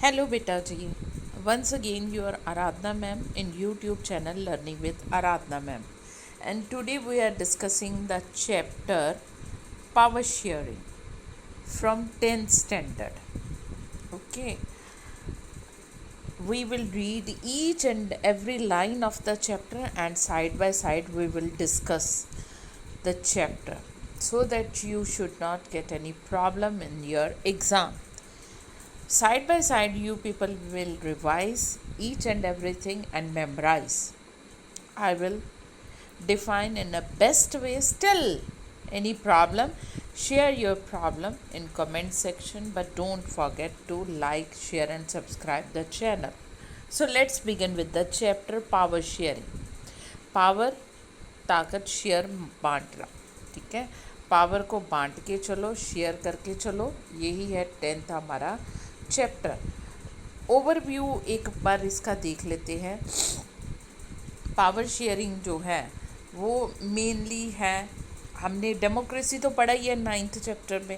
Hello beta ji. Once again you are Aradhna ma'am in YouTube channel Learning with Aradhna ma'am. And today we are discussing the chapter Power Sharing from 10th standard. Okay. We will read each and every line of the chapter and side by side we will discuss the chapter so that you should not get any problem in your exam. Side by side, you people will revise each and everything and memorize. I will define in a best way. Still, any problem, share your problem in comment section, but don't forget to like, share, and subscribe the channel. So let's begin with the chapter Power Sharing. Power, ताकत, share, बांटना. ठीक है, power को बांट के चलो, share करके चलो. यही है 10th हमारा चैप्टर. ओवरव्यू एक बार इसका देख लेते हैं. पावर शेयरिंग जो है वो मेनली है, हमने डेमोक्रेसी तो पढ़ा ही है 9th चैप्टर में.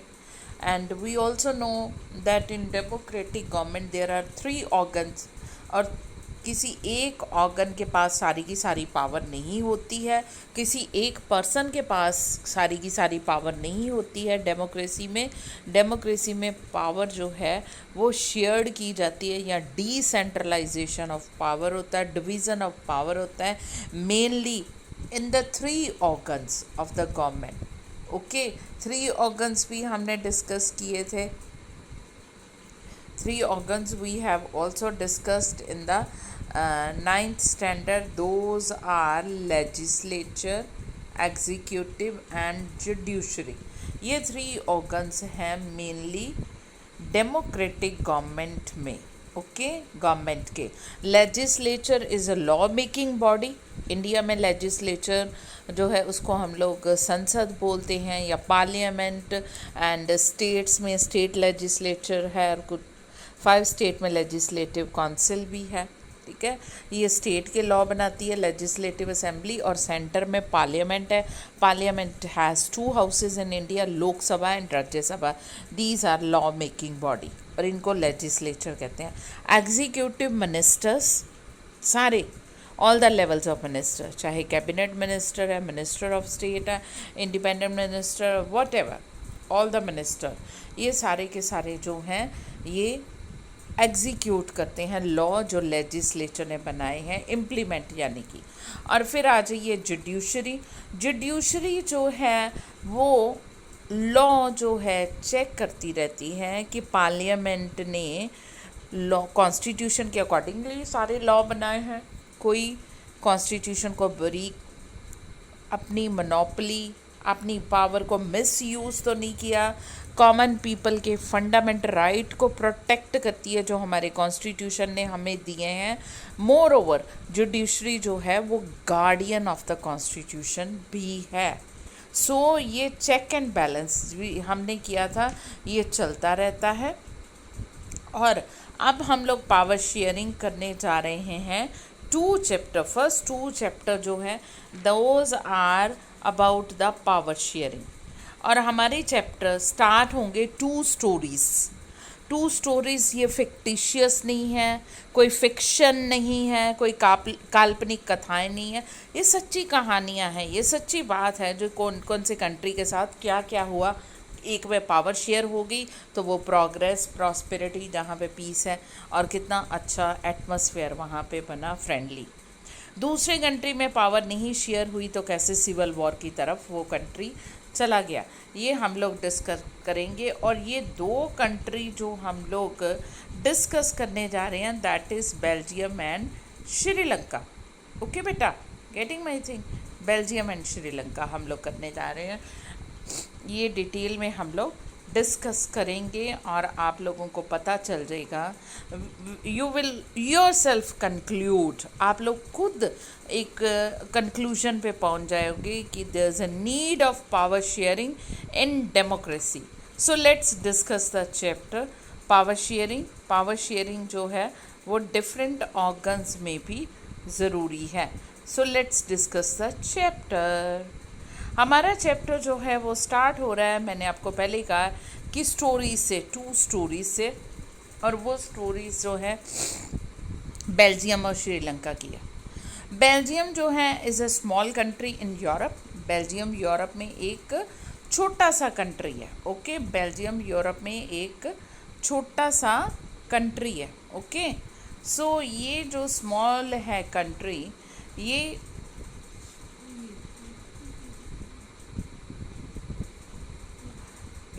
And we also know that in democratic government there are 3 organs, और किसी एक ऑर्गन के पास सारी की सारी पावर नहीं होती है, किसी एक पर्सन के पास सारी की सारी पावर नहीं होती है. डेमोक्रेसी में पावर जो है वो शेयर्ड की जाती है, या डिसेंट्रलाइजेशन ऑफ पावर होता है, डिवीज़न ऑफ पावर होता है, mainly in the 3 organs of the government. Okay, 3 organs भी हमने डिस्कस किए थे. 3 organs we have also discussed in the 9th standard. Those are legislature, executive and judiciary. ये 3 organs हैं मेनली डेमोक्रेटिक गवर्नमेंट में. Okay, government के legislature is a law making body. India में legislature जो है उसको हम लोग संसद बोलते हैं या पार्लियामेंट. एंड स्टेट्स में स्टेट लेजिस्लेचर है, और कुछ 5 स्टेट में लेजिस्लेटिव काउंसिल भी है. ठीक है, ये स्टेट के लॉ बनाती है, लेजिस्लेटिव असेंबली, और सेंटर में पार्लियामेंट है. Parliament has 2 houses in India, Lok Sabha and Rajya Sabha. These are law making body और इनको लेजिस्लेचर कहते हैं. एग्जीक्यूटिव मिनिस्टर्स सारे, all the levels of minister, चाहे कैबिनेट मिनिस्टर है, मिनिस्टर ऑफ स्टेट है, independent minister, whatever, all the minister, ये सारे के सारे जो हैं ये एग्जीक्यूट करते हैं लॉ जो लेजिस्लेचर ने बनाए हैं, इम्प्लीमेंट यानी कि. और फिर आ जाइए जुडिशरी. जुडिशरी जो है वो लॉ जो है चेक करती रहती है कि पार्लियामेंट ने लॉ कॉन्स्टिट्यूशन के अकॉर्डिंगली सारे लॉ बनाए हैं. कोई कॉन्स्टिट्यूशन को ब्रीक, अपनी मोनोपली, अपनी पावर को मिसयूज़ तो नहीं किया. कॉमन पीपल के फंडामेंटल राइट को प्रोटेक्ट करती है जो हमारे कॉन्स्टिट्यूशन ने हमें दिए हैं. मोर ओवर जुडिशरी जो है वो गार्डियन ऑफ द कॉन्स्टिट्यूशन भी है. सो ये चेक एंड बैलेंस भी हमने किया था, ये चलता रहता है. और अब हम लोग पावर शेयरिंग करने जा रहे हैं 2 चैप्टर. फर्स्ट 2 चैप्टर जो है those are about the power sharing. और हमारे चैप्टर स्टार्ट होंगे 2 स्टोरीज़. 2 स्टोरीज़ ये फिक्टिशियस नहीं है, कोई फिक्शन नहीं है, कोई काल्पनिक कथाएं नहीं है, ये सच्ची कहानियाँ हैं. ये सच्ची बात है जो कौन कौन से कंट्री के साथ क्या क्या हुआ. एक में पावर शेयर हो गई तो वो प्रोग्रेस, प्रॉस्पेरिटी, जहाँ पे पीस है, और कितना अच्छा एटमॉस्फेयर वहाँ पे बना, फ्रेंडली. दूसरे कंट्री में पावर नहीं शेयर हुई तो कैसे सिविल वॉर की तरफ वो कंट्री चला गया, ये हम लोग डिस्कस करेंगे. और ये 2 कंट्री जो हम लोग डिस्कस करने जा रहे हैं that is Belgium and Sri Lanka. Okay बेटा, getting my thing. Belgium and Sri Lanka हम लोग करने जा रहे हैं. ये डिटेल में हम लोग डिस्कस करेंगे और आप लोगों को पता चल जाएगा. You will yourself conclude, आप लोग खुद एक कंक्लूजन पे पहुंच जाओगे कि there is a need of power sharing in democracy. So let's discuss the chapter power sharing. Power sharing जो है वो डिफरेंट ऑर्गन्स में भी ज़रूरी है. So let's discuss the chapter. हमारा चैप्टर जो है वो स्टार्ट हो रहा है, मैंने आपको पहले ही कहा कि स्टोरीज से, 2 स्टोरीज से. और वो स्टोरीज जो है बेल्जियम और श्रीलंका की है। बेल्जियम जो है is a small country in Europe. Belgium Europe में एक छोटा सा कंट्री है। ओके, बेल्जियम यूरोप में एक छोटा सा कंट्री है। ओके, सो ये जो स्मॉल है कंट्री, ये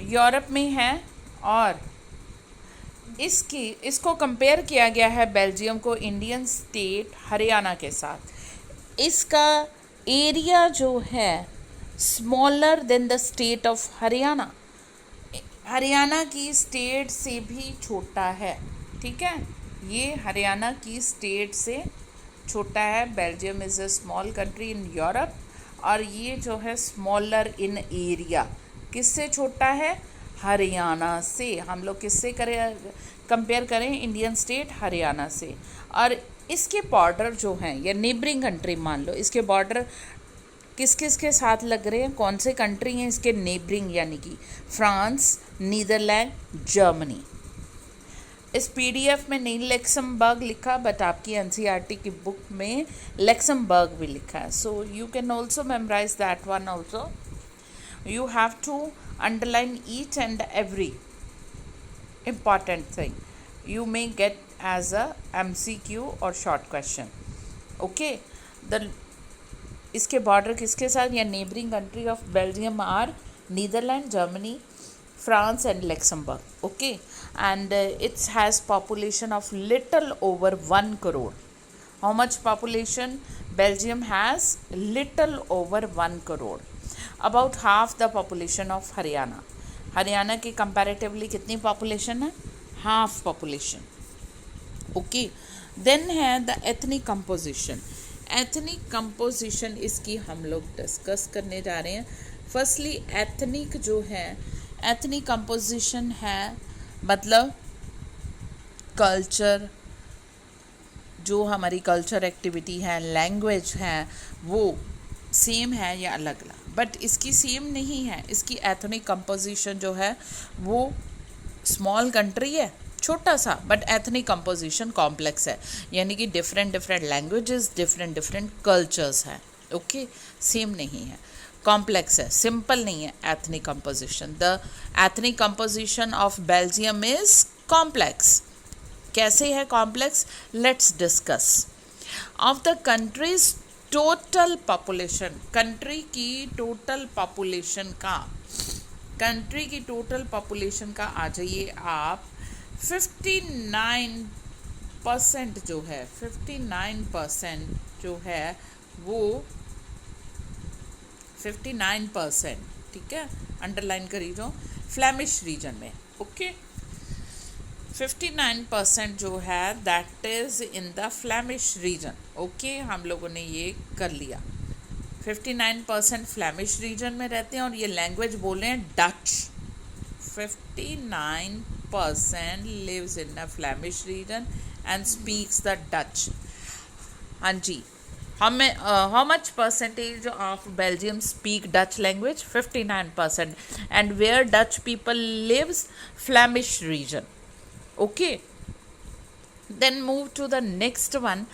यूरोप में है और इसको कंपेयर किया गया है बेल्जियम को इंडियन स्टेट हरियाणा के साथ। इसका एरिया जो है smaller than the state of Haryana, Haryana की स्टेट से भी छोटा है। ठीक है, ये हरियाणा की स्टेट से छोटा है। Belgium is a small country in Europe और ये जो है स्मॉलर इन एरिया, किससे छोटा है? हरियाणा से। हम लोग किससे करें, कंपेयर करें? इंडियन स्टेट हरियाणा से। और इसके बॉर्डर जो हैं, या नेबरिंग कंट्री मान लो, इसके बॉर्डर किस किस के साथ लग रहे हैं? कौन से कंट्री हैं इसके नेबरिंग, यानी कि फ्रांस, नीदरलैंड, जर्मनी। इस पीडीएफ में नहीं लक्समबर्ग लिखा, बट आपकी एनसीईआरटी की बुक में लक्समबर्ग भी लिखा है। So you can also memorize that one also. You have to underline each and every important thing. You may get as a MCQ or short question. Okay, इसके border किसके साथ, या neighbouring country of Belgium or Netherland, Germany, France and Luxembourg. Okay, and it has population of little over 1 crore. How much population Belgium has? Little over 1 crore. About half the population of Haryana. Haryana की comparatively कितनी population है? Half population. Okay, then है the ethnic composition. Ethnic composition इसकी हम लोग discuss करने जा रहे हैं। फर्स्टली एथनिक जो है, एथनिक कंपोजिशन है मतलब कल्चर, जो हमारी कल्चर एक्टिविटी है, लैंग्वेज है, वो सेम है या अलग अलग। बट इसकी सेम नहीं है। इसकी एथनिक कंपोजिशन जो है वो स्मॉल कंट्री है, छोटा सा, बट एथनिक कंपोजिशन कॉम्प्लेक्स है, यानी कि डिफरेंट लैंग्वेजेस, डिफरेंट कल्चर्स हैं। ओके, सेम नहीं है, कॉम्प्लेक्स है, सिंपल नहीं है ethnic composition. The ethnic composition of Belgium is complex. कैसे है complex? Let's discuss. Of the countries total population, country की टोटल पॉपुलेशन का, कंट्री की टोटल पॉपुलेशन का आ जाइए आप 59% जो है, 59% जो है वो 59%, ठीक है, अंडरलाइन करी जो फ्लैमिश रीजन में। ओके, 59% जो है that is in the Flemish region. Okay, हम लोगों ने ये कर लिया। 59% फ्लैमिश रीजन में रहते हैं और ये लैंग्वेज बोल रहे हैं Dutch. 59% lives in the Flemish region and speaks the Dutch. हाँ जी, how much percentage of Belgium speak Dutch language? 59%. And where Dutch people lives? Flemish region. Okay, then move to the next one.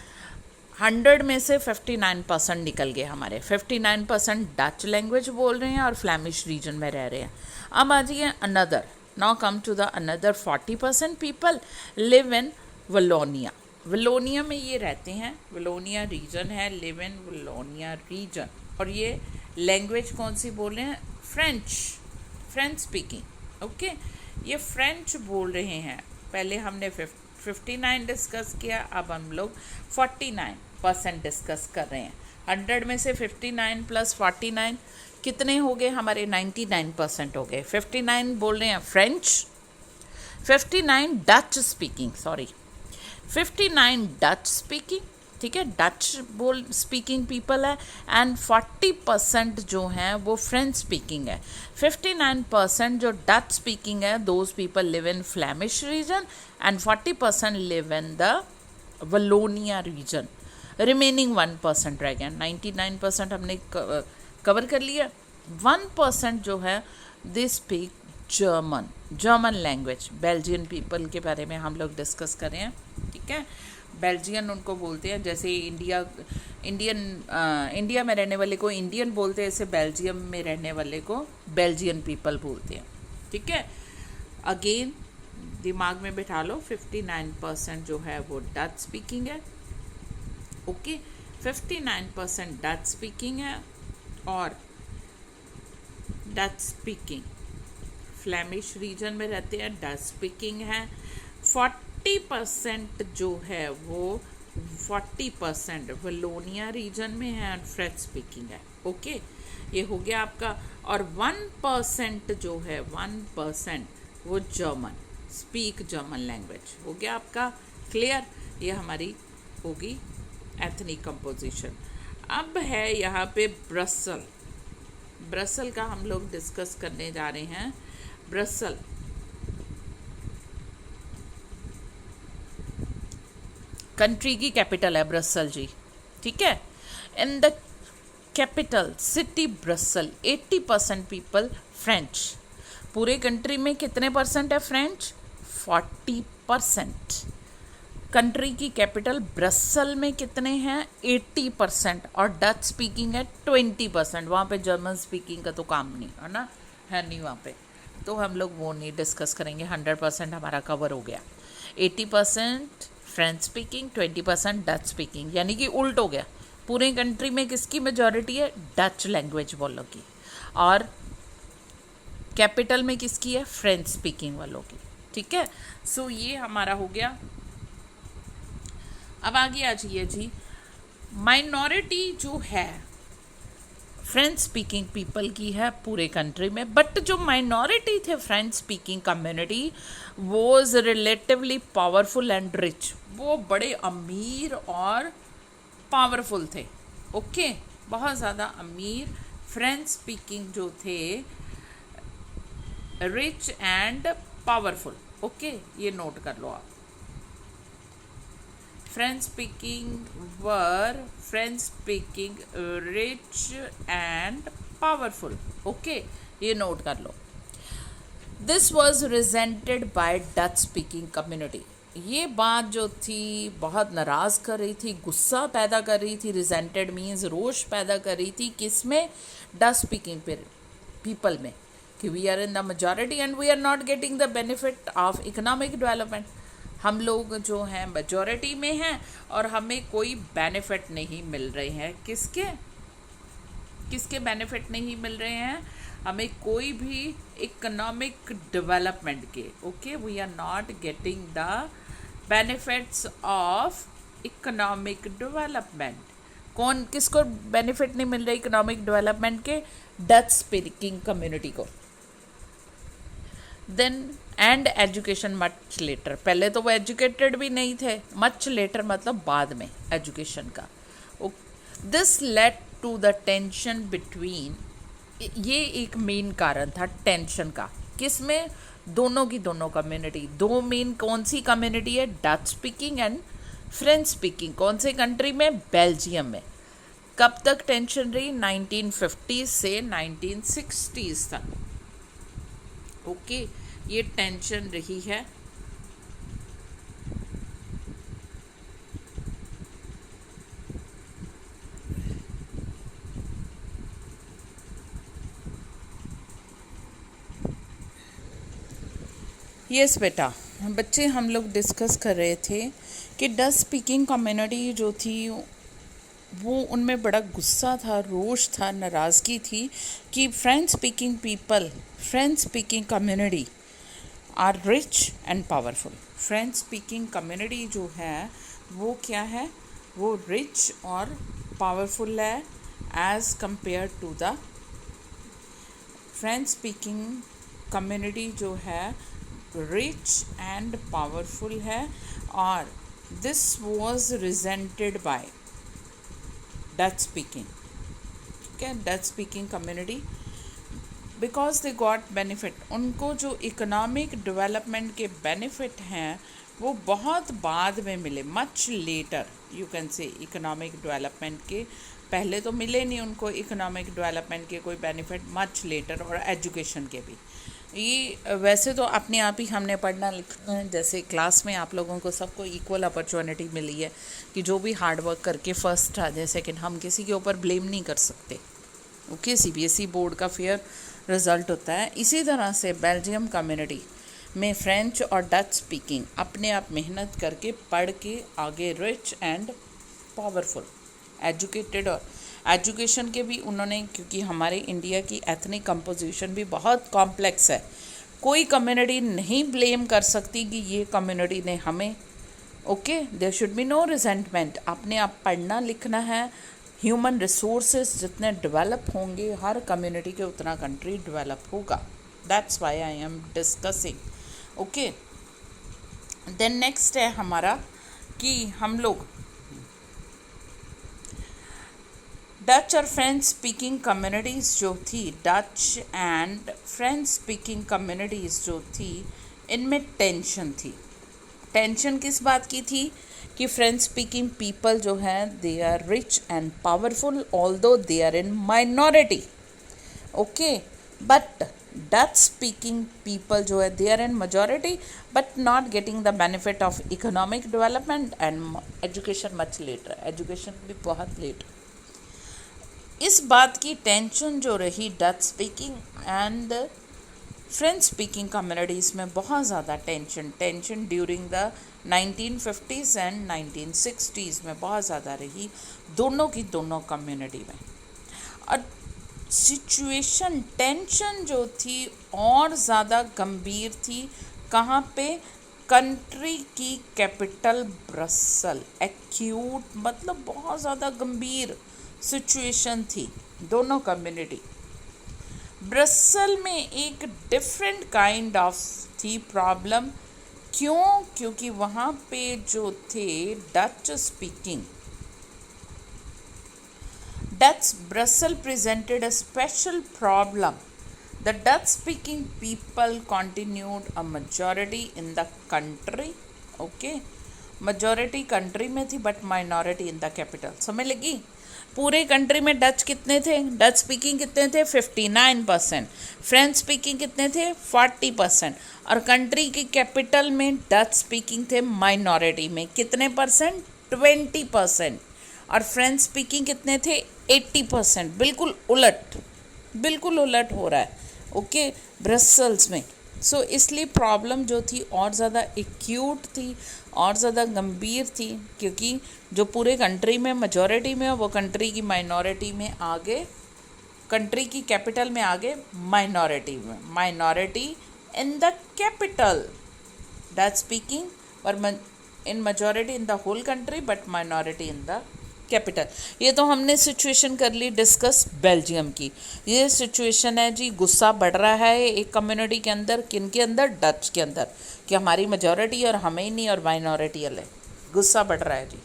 100 में से 59% निकल गए हमारे। 59% Dutch language बोल रहे हैं और फ्लैमिश रीजन में रह रहे हैं। अब आ जाइए another, now come to the another 40% people live in Wallonia. Wallonia में ये रहते हैं, वलोनिया रीजन है, लिव इन वलोनिया रीजन। और ये लैंग्वेज कौन सी बोल रहे हैं? French speaking. ओके, ये फ्रेंच बोल रहे हैं। पहले हमने 59 डिस्कस किया, अब हम लोग 49% डिस्कस कर रहे हैं। 100 में से 59 प्लस 49 कितने हो गए हमारे? 99% हो गए। 59 बोल रहे हैं French, 59 Dutch speaking, 59 Dutch speaking, ठीक है, डच बोल स्पीकिंग पीपल है, एंड 40% जो हैं वो फ्रेंच स्पीकिंग है। 59% जो डच स्पीकिंग है, those people live in Flemish region and 40% live in the Wallonia region. Remaining 1% रह गया। 99% हमने कवर कर लिया। 1% जो है they speak German language, Belgian people के बारे में हम लोग डिस्कस कर रहे हैं, ठीक है। बेल्जियन उनको बोलते हैं, जैसे इंडिया में रहने वाले को इंडियन बोलते हैं, ऐसे बेल्जियम में रहने वाले को बेल्जियन पीपल बोलते हैं, ठीक है। अगेन दिमाग में बिठा लो, 59% जो है वो डच स्पीकिंग है, ओके। 59% डच स्पीकिंग है, और डच स्पीकिंग फ्लेमिश रीजन में रहते हैं, डच स्पीकिंग है। 40% जो है वो 40% वलोनिया रीजन में है और फ्रेंच स्पीकिंग है, ओके। ये हो गया आपका। और 1% जो है 1% वो जर्मन स्पीक जर्मन लैंग्वेज हो गया आपका, क्लियर। ये हमारी होगी एथनिक कंपोजिशन। अब है यहाँ पे ब्रसल का हम लोग डिस्कस करने जा रहे हैं। ब्रसल कंट्री की कैपिटल है ब्रसल जी, ठीक है। In the capital city Brussels 80% people French. पूरे कंट्री में कितने परसेंट है फ्रेंच? 40%। कंट्री की कैपिटल ब्रसल में कितने हैं? 80%। और डच स्पीकिंग है 20%। वहाँ पे जर्मन स्पीकिंग का तो काम नहीं है ना, है नहीं वहाँ पे, तो हम लोग वो नहीं डिस्कस करेंगे। 100% हमारा कवर हो गया। 80% फ्रेंच स्पीकिंग, 20% डच स्पीकिंग, यानी कि उल्ट हो गया। पूरे कंट्री में किसकी मेजॉरिटी है? डच लैंग्वेज वालों की। और कैपिटल में किसकी है? फ्रेंच स्पीकिंग वालों की, ठीक है। सो ये हमारा हो गया। अब आगे आ जाइए जी। माइनॉरिटी जो है फ्रेंच स्पीकिंग पीपल की है पूरे कंट्री में, बट जो माइनॉरिटी थे French speaking community was relatively powerful and rich. वो बड़े अमीर और पावरफुल थे, ओके। बहुत ज़्यादा अमीर फ्रेंच स्पीकिंग जो थे, रिच एंड पावरफुल, ओके। ये नोट कर लो आप। French speaking rich and powerful, okay. ये नोट कर लो। This was resented by Dutch speaking community. ये बात जो थी बहुत नाराज कर रही थी, गुस्सा पैदा कर रही थी। रिजेंटेड मीन्स रोष पैदा कर रही थी, किसमें? डच स्पीकिंग पीपल में, कि we are in the majority and we are not getting the benefit of economic development. हम लोग जो हैं मेजॉरिटी में हैं और हमें कोई बेनिफिट नहीं मिल रहे हैं। किसके बेनिफिट नहीं मिल रहे हैं? हमें कोई भी इकोनॉमिक डेवलपमेंट के, okay. We are not getting the benefits of economic development. किसको बेनिफिट नहीं मिल रहा इकोनॉमिक डेवलपमेंट के? डच स्पीकिंग कम्युनिटी को। Then and education much later. पहले तो वो एजुकेटेड भी नहीं थे, मच लेटर मतलब बाद में एजुकेशन का। This led to the tension between, ये एक मेन कारण था टेंशन का। किसमें? दोनों की दोनों कम्युनिटी। दो मेन कौन सी कम्युनिटी है? Dutch speaking and French speaking. कौन से कंट्री में? बेल्जियम में। कब तक टेंशन रही? 1950 से 1960s तक, ओके। ये टेंशन रही है। यस बेटा, बच्चे हम लोग डिस्कस कर रहे थे कि डच स्पीकिंग कम्युनिटी जो थी वो, उनमें बड़ा गुस्सा था, रोष था, नाराज़गी थी कि French speaking community are rich and powerful. French speaking community जो है वो क्या है? वो रिच और पावरफुल है as compare to the French speaking community जो है रिच एंड पावरफुल है। और this was resented by Dutch speaking, ठीक है, Dutch speaking community, because they got benefit. उनको जो इकोनॉमिक डेवलपमेंट के बेनिफिट हैं वो बहुत बाद में मिले, much later you can say. Economic development के पहले तो मिले नहीं उनको इकोनॉमिक डेवलपमेंट के कोई बेनिफिट, मच लेटर। और एजुकेशन के भी। ये वैसे तो अपने आप ही हमने पढ़ना लिखना है, जैसे क्लास में आप लोगों को सबको इक्वल अपॉर्चुनिटी मिली है कि जो भी हार्ड वर्क करके फर्स्ट आ जाए सेकंड, हम किसी के ऊपर ब्लेम नहीं कर सकते। ओके, सीबीएसई बोर्ड का फेयर रिजल्ट होता है। इसी तरह से बेल्जियम कम्युनिटी में फ्रेंच और डच स्पीकिंग अपने आप मेहनत करके पढ़ के आगे रिच एंड पावरफुल एजुकेटेड, और एजुकेशन के भी उन्होंने, क्योंकि हमारे इंडिया की एथनिक कंपोजिशन भी बहुत कॉम्प्लेक्स है, कोई कम्युनिटी नहीं ब्लेम कर सकती कि ये कम्युनिटी ने हमें, okay, there should be no resentment. अपने आप पढ़ना लिखना है, ह्यूमन रिसोर्सेज जितने डेवलप होंगे हर कम्युनिटी के उतना कंट्री डेवलप होगा। That's why I am discussing. Okay, then next है हमारा कि हम लोग डच और फ्रेंच स्पीकिंग कम्युनिटीज़ जो थी, Dutch and French speaking communities जो थी, इनमें टेंशन थी। टेंशन किस बात की थी कि फ्रेंच स्पीकिंग पीपल जो हैं they are rich and powerful although they are in minority, okay, but Dutch speaking people जो है they are in majority but not getting the benefit of economic development and education much later, education भी बहुत late. इस बात की tension जो रही Dutch speaking and French speaking communities में, बहुत ज़्यादा tension during the 1950s and 1960s में बहुत ज़्यादा रही दोनों की दोनों कम्युनिटी में। और सिचुएशन टेंशन जो थी और ज़्यादा गंभीर थी कहाँ पे, कंट्री की कैपिटल ब्रसल। एक्यूट मतलब बहुत ज़्यादा गंभीर सिचुएशन थी दोनों कम्युनिटी। ब्रसल में एक डिफरेंट काइंड ऑफ थी प्रॉब्लम, क्यों? क्योंकि वहाँ पे जो थे Dutch speaking, Dutch Brussels presented a special problem. The Dutch speaking people continued a majority in the country. Okay, majority country में थी but minority in the capital. समझ लगी? पूरे कंट्री में डच कितने थे, डच स्पीकिंग कितने थे 59%, फ्रेंच स्पीकिंग कितने थे 40%, और कंट्री की कैपिटल में डच स्पीकिंग थे माइनॉरिटी में कितने परसेंट, 20%, और फ्रेंच स्पीकिंग कितने थे 80%। बिल्कुल उलट हो रहा है, ओके, ब्रसल्स में। सो इसलिए प्रॉब्लम जो थी और ज़्यादा एक्यूट थी और ज़्यादा गंभीर थी, क्योंकि जो पूरे कंट्री में मेजॉरिटी में वो कंट्री की माइनॉरिटी में आगे, कंट्री की कैपिटल में आगे माइनॉरिटी में, minority in the capital Dutch speaking और in majority in the whole country but minority in the capital. ये तो हमने सिचुएशन कर ली डिस्कस बेल्जियम की। ये सिचुएशन है जी, गुस्सा बढ़ रहा है एक कम्युनिटी के अंदर, किन के अंदर, डच के अंदर, कि हमारी मेजॉरिटी और हमें ही नहीं और माइनॉरिटी अलग, गुस्सा बढ़ रहा है जी।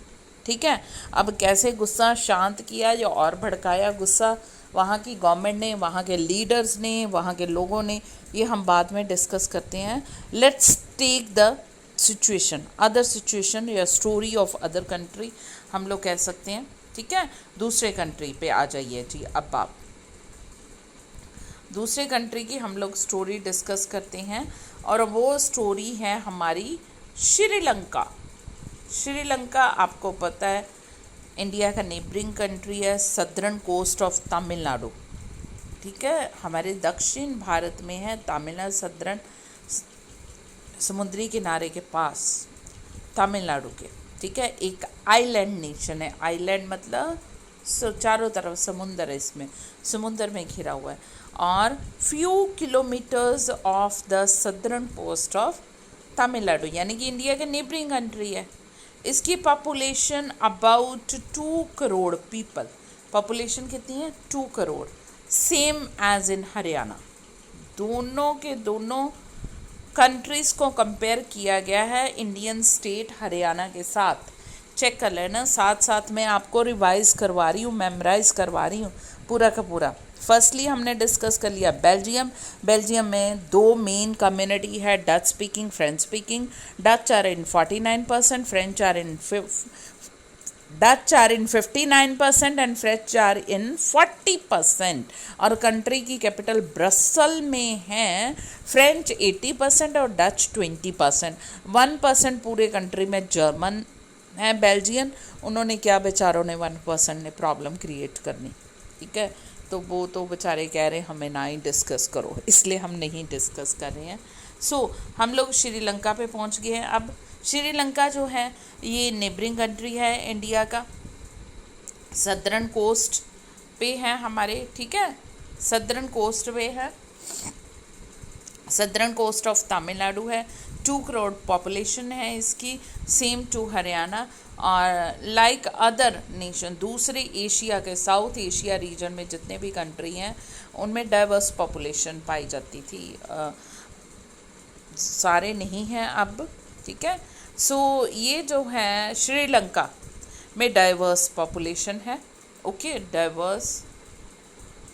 ठीक है, अब कैसे गुस्सा शांत किया या और भड़काया गुस्सा वहाँ की गवर्नमेंट ने, वहाँ के लीडर्स ने, वहाँ के लोगों ने, ये हम बाद में डिस्कस करते हैं। Let's take the situation, other situation या स्टोरी ऑफ अदर कंट्री हम लोग कह सकते हैं। ठीक है, दूसरे कंट्री पे आ जाइए जी। अब आप दूसरे कंट्री की हम लोग स्टोरी डिस्कस करते हैं, और वो स्टोरी है हमारी श्रीलंका। श्रीलंका आपको पता है इंडिया का नेबरिंग कंट्री है, सदर्न कोस्ट ऑफ तमिलनाडु। ठीक है, हमारे दक्षिण भारत में है तमिलनाडु, सदर्न समुद्री किनारे के पास तमिलनाडु के। ठीक है, एक आइलैंड नेशन है, आइलैंड मतलब चारों तरफ समुंदर है, इसमें समुंदर में घिरा हुआ है, और few kilometres of the southern coast of Tamil Nadu, यानी कि इंडिया के नेबरिंग कंट्री है। इसकी population about 2 crore people, population कितनी है 2 crore, same as in Haryana. दोनों के दोनों कंट्रीज़ को कंपेयर किया गया है इंडियन स्टेट हरियाणा के साथ। चेक कर लेना, साथ साथ में आपको रिवाइज करवा रही हूँ, मेमोराइज करवा रही हूँ पूरा का पूरा। फर्स्टली हमने डिस्कस कर लिया बेल्जियम। बेल्जियम में 2 मेन कम्युनिटी है, Dutch speaking, French speaking. Dutch are in 49%, French are in Dutch are in 59% and French are in 40%। और कंट्री की कैपिटल ब्रसल में है फ्रेंच 80% और डच 20%। 1% पूरे कंट्री में जर्मन है, बेल्जियन। उन्होंने क्या, बेचारों ने 1% ने प्रॉब्लम क्रिएट करनी, ठीक है। तो वो तो बेचारे कह रहे हमें ना ही डिस्कस करो, इसलिए हम नहीं डिस्कस कर रहे हैं। हम लोग श्रीलंका पे पहुंच गए हैं। अब श्रीलंका जो है ये नेबरिंग कंट्री है इंडिया का, सदर्न कोस्ट पे है हमारे, ठीक है, सदर्न कोस्ट पे है, सदर्न कोस्ट ऑफ तमिलनाडु है। 2 करोड़ पॉपुलेशन है इसकी, सेम टू हरियाणा। और लाइक अदर नेशन, दूसरे एशिया के, साउथ एशिया रीजन में जितने भी कंट्री हैं उनमें डाइवर्स पॉपुलेशन पाई जाती थी। सारे नहीं हैं अब, ठीक है। ये जो है श्रीलंका में डाइवर्स पॉपुलेशन है, okay, diverse.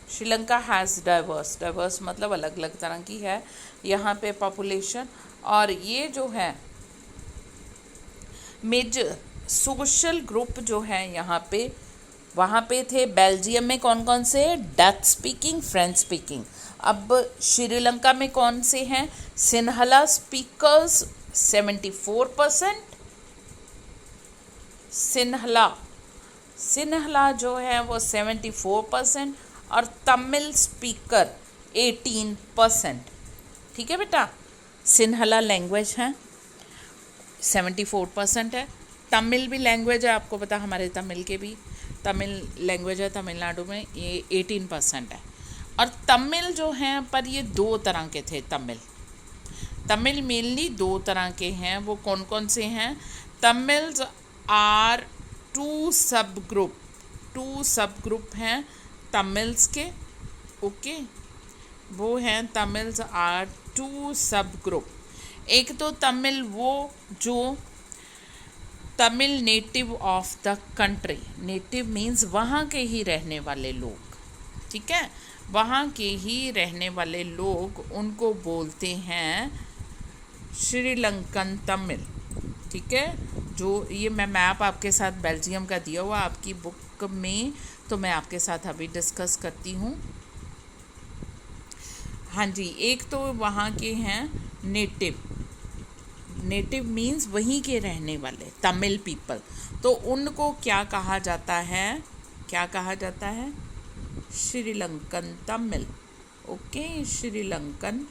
Sri Lanka has diverse मतलब अलग अलग तरह की है यहाँ पे पॉपुलेशन। और ये जो है मेजर सोशल ग्रुप जो है यहाँ पे, वहाँ पे थे बेल्जियम में कौन कौन से, डच स्पीकिंग, फ्रेंच स्पीकिंग। अब श्रीलंका में कौन से हैं, सिन्हला स्पीकर्स 74%, सिन्हला जो है वो 74%, और तमिल स्पीकर 18%, ठीक है बेटा। सिन्हला लैंग्वेज है 74% है। तमिल भी लैंग्वेज है, आपको पता हमारे तमिल के भी तमिल लैंग्वेज है तमिलनाडु में, ये 18% है। और तमिल जो हैं, पर ये 2 तरह के थे। तमिल मेनली 2 तरह के हैं। वो कौन कौन से हैं, तमिल्स आर 2 सब ग्रुप हैं तमिल्स के, ओके। वो हैं तमिल्स आर 2 सब ग्रुप। एक तो तमिल वो जो Tamil native of the country, native means वहाँ के ही रहने वाले लोग, ठीक है, वहाँ के ही रहने वाले लोग, उनको बोलते हैं श्रीलंकन तमिल, ठीक है। जो ये मैं मैप आपके साथ बेल्जियम का दिया हुआ आपकी बुक में, तो मैं आपके साथ अभी डिस्कस करती हूँ। हाँ जी, एक तो वहाँ के हैं नेटिव मीन्स वहीं के रहने वाले तमिल पीपल, तो उनको क्या कहा जाता है, श्रीलंकन तमिल, ओके, श्रीलंकन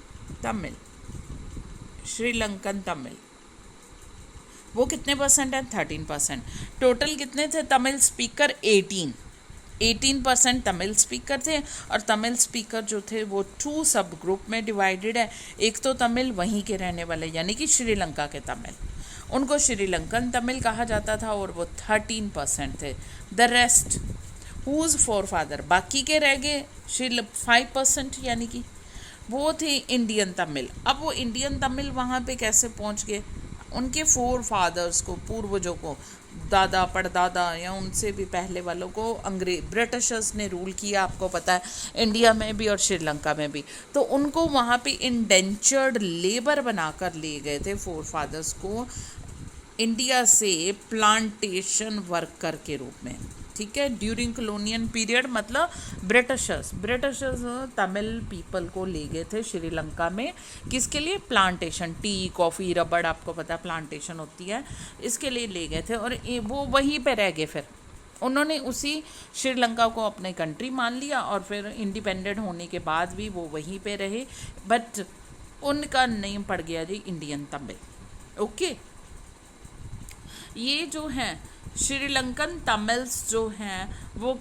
तमिल। वो कितने परसेंट है, 13%। टोटल कितने थे तमिल स्पीकर, 18% तमिल स्पीकर थे। और तमिल स्पीकर जो थे वो 2 सब ग्रुप में डिवाइडेड है। एक तो तमिल वहीं के रहने वाले यानी कि श्रीलंका के तमिल, उनको श्रीलंकन तमिल कहा जाता था, और वो 13% थे। द रेस्ट हुज फोरफादर, बाकी के रह गए 5%, यानी कि वो थे इंडियन तमिल। अब वो इंडियन तमिल वहाँ पे कैसे पहुँच गए, उनके 4 फादर्स को, पूर्वजों को, दादा परदादा या उनसे भी पहले वालों को ब्रिटिशर्स ने रूल किया, आपको पता है, इंडिया में भी और श्रीलंका में भी। तो उनको वहाँ पे इंडेंचर्ड लेबर बनाकर ले गए थे 4 फादर्स को इंडिया से प्लांटेशन वर्कर के रूप में, ठीक है। ड्यूरिंग कॉलोनियल पीरियड, मतलब ब्रिटिशर्स तमिल पीपल को ले गए थे श्रीलंका में, किसके लिए, प्लांटेशन, टी, कॉफ़ी, रबड़, आपको पता है प्लांटेशन होती है, इसके लिए ले गए थे। और वो वहीं पे रह गए। फिर उन्होंने उसी श्रीलंका को अपने कंट्री मान लिया, और फिर इंडिपेंडेंट होने के बाद भी वो वहीं पे रहे, बट उनका नेम पड़ गया जी इंडियन तमिल, ओके। ये जो हैं श्रीलंकन तमिल्स जो हैं वो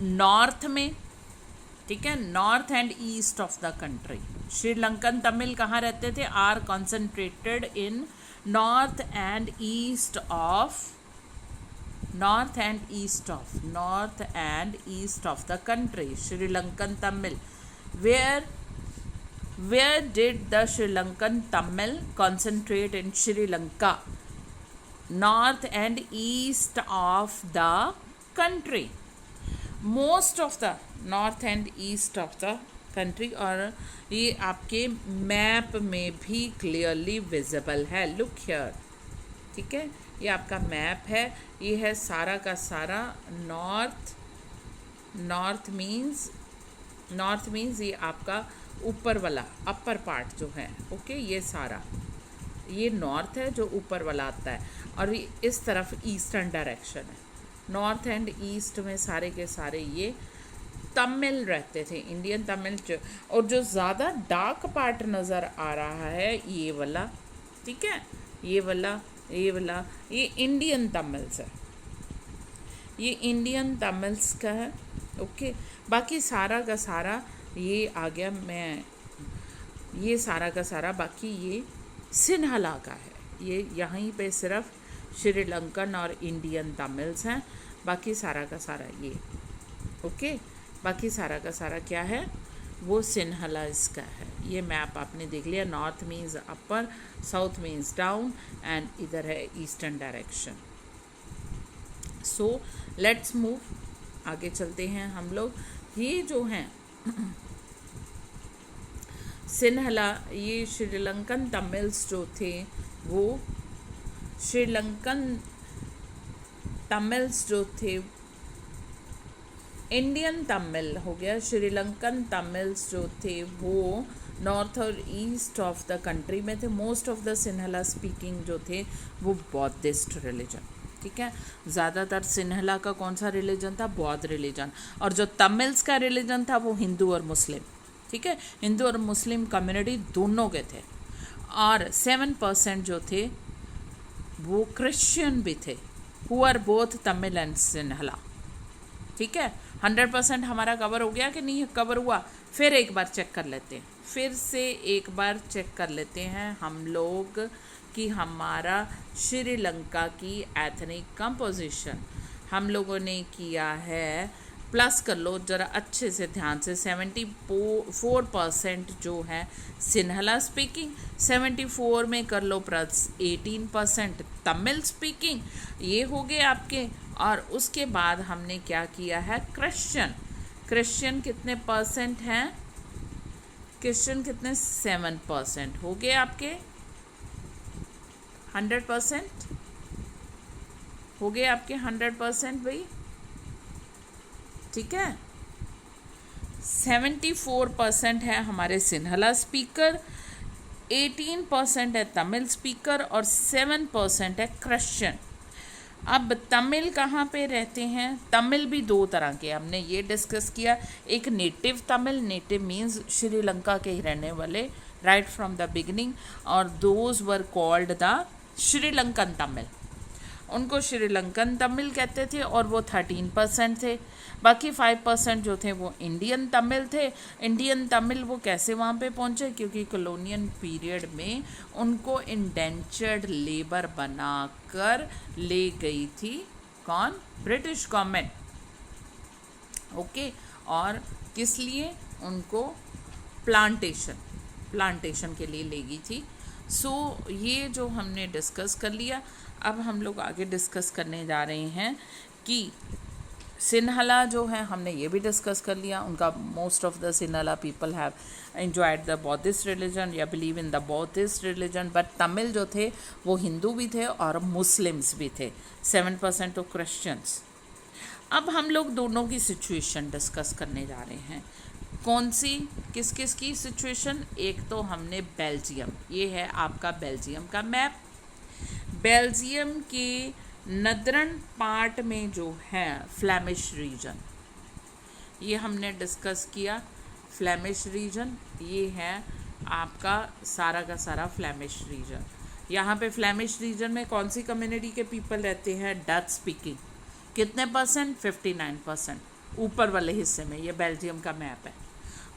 नॉर्थ में, ठीक है, north and east of the country. Sri Lankan Tamil कहाँ रहते थे, are concentrated in north and east of the country. Sri Lankan Tamil, where did the Sri Lankan Tamil concentrate in Sri Lanka? North and east of the country. Most of the north and east of the country, और ये आपके map में भी clearly visible है, look here, ठीक है, ये आपका मैप है। ये है सारा का सारा नॉर्थ मीन्स ये आपका ऊपर वाला अपर पार्ट जो है, ओके, ये सारा ये नॉर्थ है जो ऊपर वाला आता है, और ये इस तरफ ईस्टर्न डायरेक्शन है। नॉर्थ एंड ईस्ट में सारे के सारे ये तमिल रहते थे, इंडियन तमिल और जो ज़्यादा डार्क पार्ट नज़र आ रहा है ये वाला, ठीक है, ये वाला ये इंडियन तमिल्स है, ये इंडियन तमिल्स का है, ओके। बाकी सारा का सारा ये आ गया, ये सारा का सारा बाकी ये सिन्हला का है। ये यहीं पे सिर्फ श्रीलंकन और इंडियन तमिल्स हैं, बाकी सारा का सारा ये, ओके, बाकी सारा का सारा क्या है, वो सिन्हला इसका है। ये मैप आपने देख लिया, north means upper, south means down, and इधर है eastern direction. So let's move, आगे चलते हैं हम लोग। ये जो हैं सिन्हला, ये श्रीलंकन तमिल्स जो थे, वो श्रीलंकन तमिल्स जो थे, इंडियन तमिल हो गया, श्रीलंकन तमिल्स जो थे वो नॉर्थ और ईस्ट ऑफ द कंट्री में थे। मोस्ट ऑफ द सिन्हला स्पीकिंग जो थे वो बौद्धिस्ट रिलीजन, ठीक है। ज़्यादातर सिन्हला का कौन सा रिलीजन था, बौद्ध रिलीजन, और जो तमिल्स का रिलीजन था वो हिंदू और मुस्लिम, ठीक है, हिंदू और मुस्लिम कम्युनिटी दोनों के थे। और 7% जो थे वो क्रिश्चियन भी थे, who are both Tamil and Sinhala, ठीक है। 100% हमारा कवर हो गया कि नहीं कवर हुआ, फिर एक बार चेक कर लेते हैं, फिर से एक बार चेक कर लेते हैं हम लोग कि हमारा श्रीलंका की एथनिक कंपोजिशन हम लोगों ने किया है, प्लस कर लो ज़रा अच्छे से ध्यान से, 74% जो है सिन्हला स्पीकिंग, 74 में कर लो प्लस 18% तमिल स्पीकिंग, ये हो गए आपके। और उसके बाद हमने क्या किया है, क्रिश्चियन कितने परसेंट हैं, क्रिश्चियन कितने, 7% हो गए आपके, 100% हो गए आपके 100% भाई, ठीक है। 74% है हमारे सिन्हला स्पीकर, 18% है तमिल स्पीकर, और 7% है क्रिश्चियन। अब तमिल कहाँ पे रहते हैं, तमिल भी दो तरह के हमने ये डिस्कस किया, एक native Tamil, native means Sri Lanka के ही रहने वाले राइट फ्रॉम द बिगिनिंग, और those were called the Sri Lankan Tamil, उनको श्रीलंकन तमिल कहते थे, और वो 13% थे। बाकी 5% जो थे वो इंडियन तमिल थे। इंडियन तमिल वो कैसे वहाँ पे पहुँचे, क्योंकि कॉलोनियल पीरियड में उनको इंडेंचर्ड लेबर बनाकर ले गई थी कौन, ब्रिटिश गवर्नमेंट, ओके। और किस लिए, उनको प्लांटेशन के लिए ले गई थी। सो ये जो हमने डिस्कस कर लिया, अब हम लोग आगे डिस्कस करने जा रहे हैं कि सिन्हला जो है हमने ये भी डिस्कस कर लिया, उनका most of the Sinhala people have enjoyed the Buddhist religion या believe in the Buddhist religion, but Tamil जो थे वो हिंदू भी थे और मुस्लिम्स भी थे, 7% तो क्रिश्चियंस। अब हम लोग दोनों की सिचुएशन डिस्कस करने जा रहे हैं। कौन सी, किस किस की सिचुएशन, एक तो हमने बेल्जियम, ये है आपका बेल्जियम का मैप। बेल्जियम के नदरन पार्ट में जो है फ्लेमिश रीजन, ये हमने डिस्कस किया। फ्लेमिश रीजन ये है आपका सारा का सारा फ्लेमिश रीजन। यहाँ पे फ्लेमिश रीजन में कौन सी कम्युनिटी के पीपल रहते हैं, डच स्पीकिंग, कितने परसेंट, 59%। ऊपर वाले हिस्से में, ये बेल्जियम का मैप है,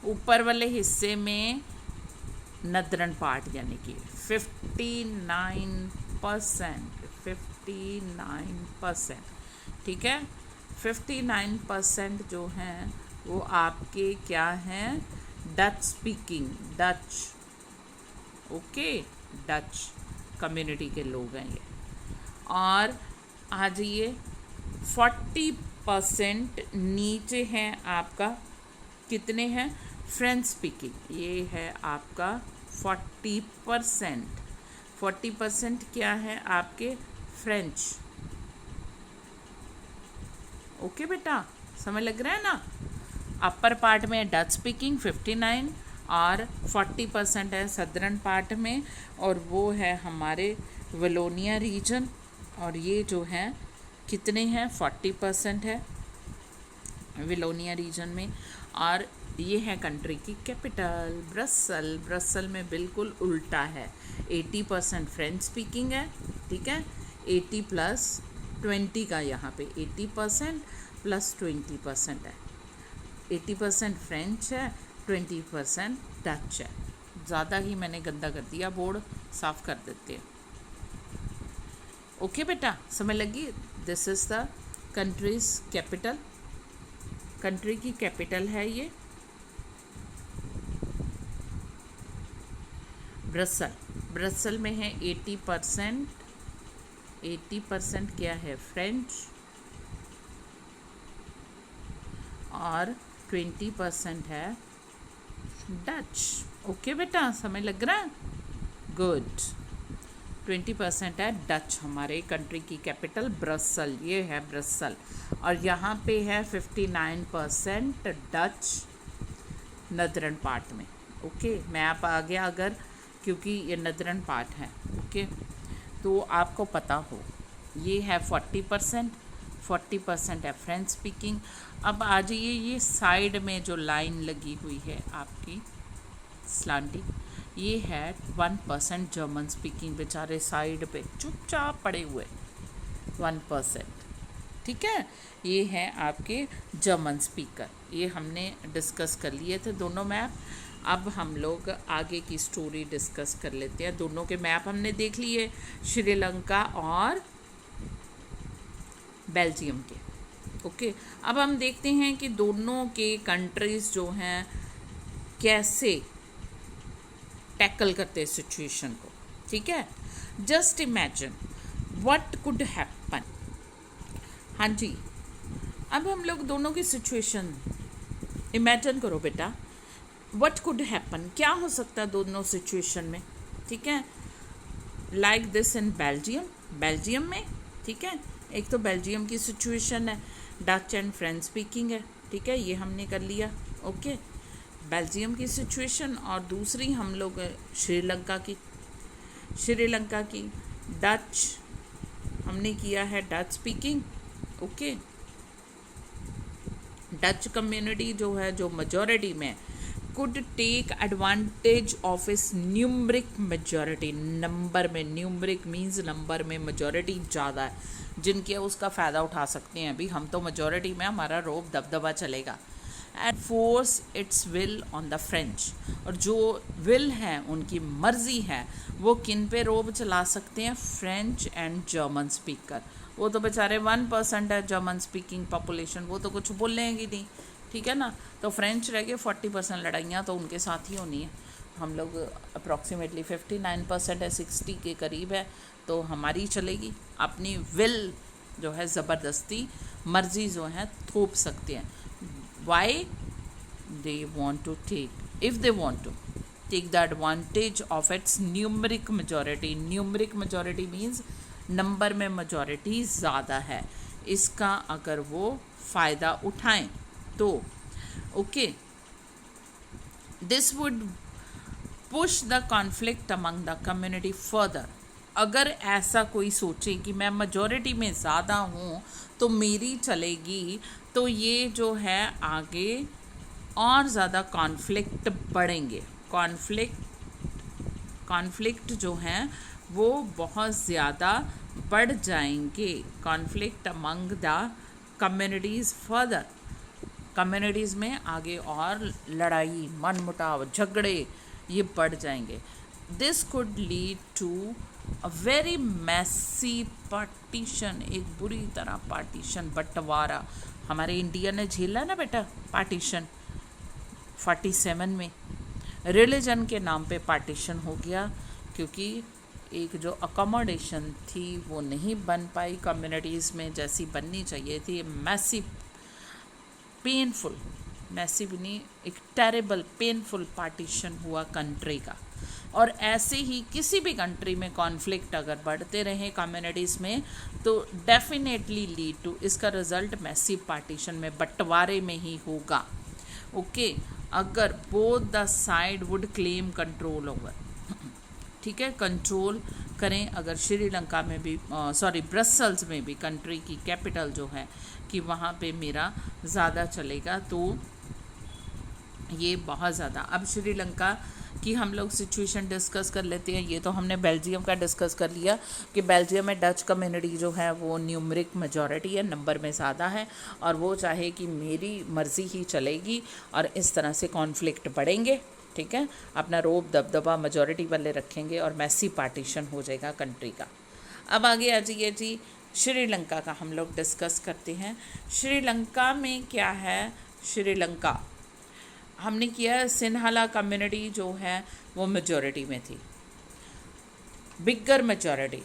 ऊपर वाले हिस्से में नदरन पार्ट यानी कि 59%, ठीक है। 59% जो हैं वो आपके क्या हैं, Dutch speaking, Dutch, okay, Dutch community के लोग हैं ये। और आ जाइए 40% नीचे हैं आपका, कितने हैं, फ्रेंच स्पीकिंग, ये है आपका 40%। 40% क्या है आपके फ्रेंच। ओके बेटा, समझ लग रहा है ना। अपर पार्ट में डच स्पीकिंग 59 और 40% है सदर्न पार्ट में, और वो है हमारे वलोनिया रीजन, और ये जो है कितने हैं 40% है विलोनिया रीजन में। और ये है कंट्री की कैपिटल ब्रसल। ब्रसल में बिल्कुल उल्टा है, 80% फ्रेंच स्पीकिंग है, ठीक है। 80 प्लस 20 का यहाँ पे 80% प्लस 20% है। 80% फ्रेंच है, 20% डच है। ज़्यादा ही मैंने गंदा कर दिया, बोर्ड साफ कर देते हैं। ओके बेटा, समझ लगी। This is the countries capital. Country की कैपिटल है ये ब्रसल। ब्रसल में है 80%। 80% क्या है फ्रेंच और 20% है डच। ओके बेटा, समझ लग रहा है। गुड। 20% है डच, हमारे कंट्री की कैपिटल ब्रसल, ये है ब्रसल। और यहाँ पे है 59% डच नदरन पार्ट में। ओके, मैप आ गया अगर, क्योंकि ये नदरन पार्ट है। ओके, तो आपको पता हो ये है 40% है फ्रेंच स्पीकिंग। अब आ जाइए, ये साइड में जो लाइन लगी हुई है आपकी स्लांटिंग, ये है 1% जर्मन स्पीकिंग। बेचारे साइड पे चुपचाप पड़े हुए 1%, ठीक है। ये है आपके जर्मन स्पीकर। ये हमने डिस्कस कर लिए थे दोनों मैप। अब हम लोग आगे की स्टोरी डिस्कस कर लेते हैं। दोनों के मैप हमने देख लिए, श्रीलंका और बेल्जियम के। ओके, अब हम देखते हैं कि दोनों के कंट्रीज़ जो हैं कैसे टैकल करते हैं सिचुएशन को, ठीक है। Just imagine what could happen. हाँ जी, अब हम लोग दोनों की सिचुएशन इमेजिन करो बेटा। व्हाट कुड हैपन, क्या हो सकता है दोनों सिचुएशन में, ठीक है। लाइक दिस इन बेल्जियम में, ठीक है। एक तो बेल्जियम की सिचुएशन है, डच एंड फ्रेंच स्पीकिंग है, ठीक है, ये हमने कर लिया। ओके, बेल्जियम की सिचुएशन। और दूसरी हम लोग श्रीलंका की डच हमने किया है, Dutch speaking. Okay, Dutch community जो है, जो मेजॉरिटी में, कुड टेक एडवांटेज ऑफ इस न्यूमरिक मेजॉरिटी। नंबर में, न्यूमरिक मीन्स नंबर में मेजॉरिटी ज़्यादा है, जिनके उसका फ़ायदा उठा सकते हैं। अभी हम तो मेजॉरिटी में, हमारा रोब दबदबा चलेगा। And force it's will on the French. और जो विल है, उनकी मर्जी है, वो किन पे रोब चला सकते हैं, फ्रेंच एंड जर्मन स्पीकर। वो तो बेचारे 1% है जर्मन स्पीकिंग पॉपुलेशन, वो तो कुछ बोलेंगे नहीं, ठीक है ना। तो फ्रेंच रह गए 40%, लड़ाइयाँ तो उनके साथ ही होनी है। हम लोग अप्रॉक्सीमेटली 59% है, 60 के करीब है, तो हमारी चलेगी। अपनी विल जो है, ज़बरदस्ती मर्जी जो है थोप सकते हैं। Why they want to take, if they want to take the advantage of its numeric majority. Numeric majority means number में मेजॉरिटी ज़्यादा है, इसका अगर वो फ़ायदा उठाएं तो। Okay, this would push the conflict among the community further. अगर ऐसा कोई सोचे कि मैं मेजॉरिटी में ज़्यादा हूँ तो मेरी चलेगी, तो ये जो है आगे और ज़्यादा कॉन्फ्लिक्ट बढ़ेंगे। कॉन्फ्लिक्ट जो हैं वो बहुत ज़्यादा बढ़ जाएंगे। Conflict among the communities further. Communities में आगे और लड़ाई, मनमुटाव, झगड़े ये बढ़ जाएंगे। This could lead to a very messy partition. एक बुरी तरह पार्टीशन, बंटवारा। हमारे इंडिया ने झेला ना बेटा पार्टीशन 47 में। रिलीजन के नाम पे पार्टीशन हो गया, क्योंकि एक जो अकोमोडेशन थी वो नहीं बन पाई कम्युनिटीज़ में जैसी बननी चाहिए थी। मैसिव नहीं, एक टेरेबल पेनफुल पार्टीशन हुआ कंट्री का। और ऐसे ही किसी भी कंट्री में कॉन्फ्लिक्ट अगर बढ़ते रहे कम्युनिटीज़ में तो डेफिनेटली लीड टू, इसका रिजल्ट मैसिव पार्टीशन में, बंटवारे में ही होगा। ओके, अगर both the side would claim control over, ठीक है, कंट्रोल करें अगर श्रीलंका में भी ब्रसल्स में भी, कंट्री की कैपिटल जो है, कि वहाँ पे मेरा ज़्यादा चलेगा, तो ये बहुत ज़्यादा। अब श्रीलंका की हम लोग सिचुएशन डिस्कस कर लेते हैं। ये तो हमने बेल्जियम का डिस्कस कर लिया कि बेल्जियम में डच कम्युनिटी जो है वो न्यूमरिक मेजॉरिटी है, नंबर में ज़्यादा है, और वो चाहे कि मेरी मर्ज़ी ही चलेगी और इस तरह से कॉन्फ्लिक्ट बढ़ेंगे, ठीक है, अपना रोब दबदबा मेजॉरिटी वाले रखेंगे और मैसी पार्टीशन हो जाएगा कंट्री का। अब आगे आ जाइए जी, श्रीलंका का हम लोग डिस्कस करते हैं। श्रीलंका में क्या है, श्रीलंका हमने किया, सिन्हाला कम्युनिटी जो है वो मेजॉरिटी में थी, बिगर मेजॉरिटी,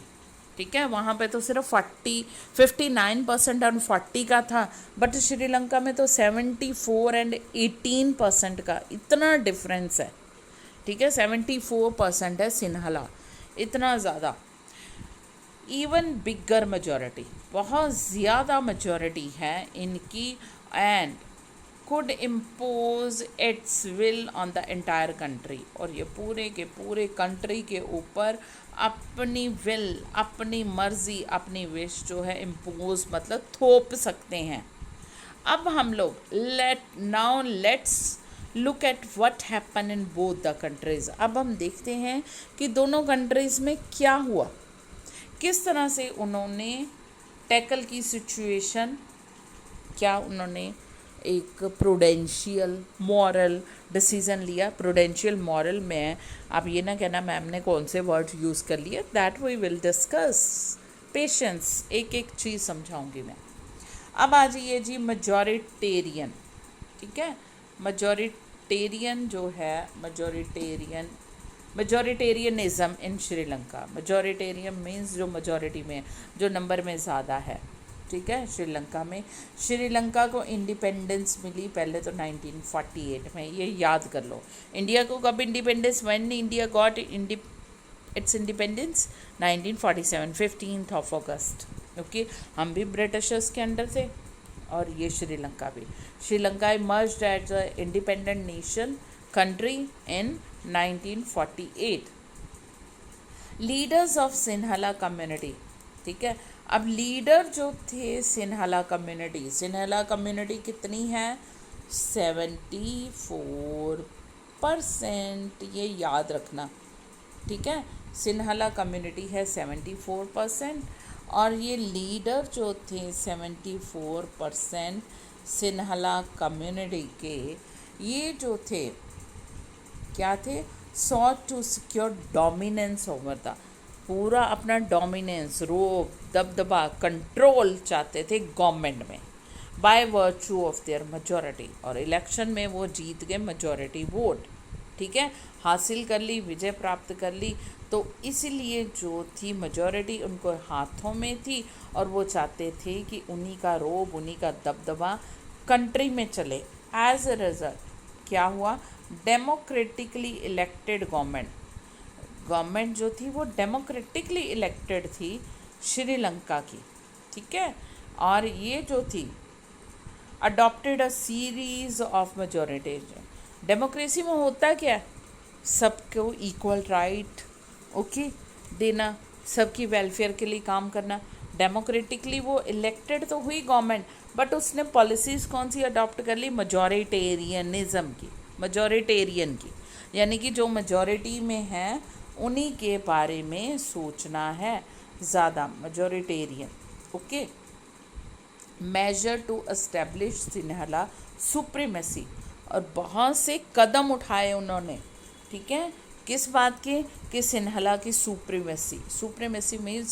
ठीक है, वहाँ पे तो सिर्फ 59% और 40 का था, बट श्रीलंका में तो 74 एंड 18% का इतना डिफरेंस है, ठीक है, 74% है सिन्हाला, इतना ज़्यादा, इवन बिगर मेजॉरिटी, बहुत ज़्यादा मेजॉरिटी है इनकी, and could impose its will on the entire country, और ये पूरे के पूरे कंट्री के ऊपर अपनी विल, अपनी मर्जी, अपनी विश जो है इम्पोज मतलब थोप सकते हैं। अब हम लोग let's look at what happen in both the countries. अब हम देखते हैं कि दोनों कंट्रीज में क्या हुआ, किस तरह से उन्होंने टैकल की सिचुएशन, क्या उन्होंने एक प्रूडेंशियल मॉरल डिसीज़न लिया। प्रूडेंशियल मॉरल में आप ये ना कहना मैम ने कौन से वर्ड यूज़ कर लिए, that we will discuss, patience, एक एक चीज़ समझाऊंगी मैं। अब आ जाइए जी मेजॉरिटेरियन, ठीक है, मेजॉरिटेरियन जो है, मेजॉरिटेरियनिज्म इन श्रीलंका, मेजॉरिटेरियन मीन्स जो मेजॉरिटी में, जो नंबर में ज़्यादा है, ठीक है, श्रीलंका में। श्रीलंका को इंडिपेंडेंस मिली पहले तो 1948 में, ये याद कर लो। इंडिया को कब independence, when India got its independence, 1947, 15th of August, okay, हम भी ब्रिटिशर्स के अंडर थे और ये श्रीलंका भी। Sri Lanka emerged as a independent nation country in 1948। Leaders of Sinhala community, ठीक है, अब लीडर जो थे सिन्हाला कम्युनिटी कितनी है, 74%, ये याद रखना, ठीक है, सिन्हाला कम्युनिटी है 74%, और ये लीडर जो थे 74% सिन्हाला कम्युनिटी के, ये जो थे क्या थे, sought to secure dominance over the, पूरा अपना डोमिनेंस, रोब दबदबा, कंट्रोल चाहते थे गवर्नमेंट में, by virtue of their majority, और इलेक्शन में वो जीत गए, मेजॉरिटी वोट, ठीक है, हासिल कर ली, विजय प्राप्त कर ली, तो इसीलिए जो थी मेजॉरिटी उनको हाथों में थी, और वो चाहते थे कि उन्हीं का रोब, उन्हीं का दबदबा कंट्री में चले। एज अ रिजल्ट क्या हुआ, डेमोक्रेटिकली इलेक्टेड गवर्नमेंट जो थी वो डेमोक्रेटिकली इलेक्टेड थी श्रीलंका की, ठीक है, और ये जो थी adopted a series of majoritarian. Democracy में होता क्या है, सबको इक्वल राइट, ओके, देना, सबकी वेलफेयर के लिए काम करना। डेमोक्रेटिकली वो इलेक्टेड तो हुई गवर्नमेंट, बट उसने पॉलिसीज़ कौन सी अडॉप्ट कर ली, मेजॉरिटेरियनिज्म की, मेजॉरिटेरियन की, यानी कि जो मेजॉरिटी में है उन्हीं के बारे में सोचना है ज़्यादा, majoritarian, okay. Major to establish Sinhala supremacy, और बहुत से कदम उठाए उन्होंने, ठीक है, किस बात के, कि सिन्हाला की सुप्रीमेसी में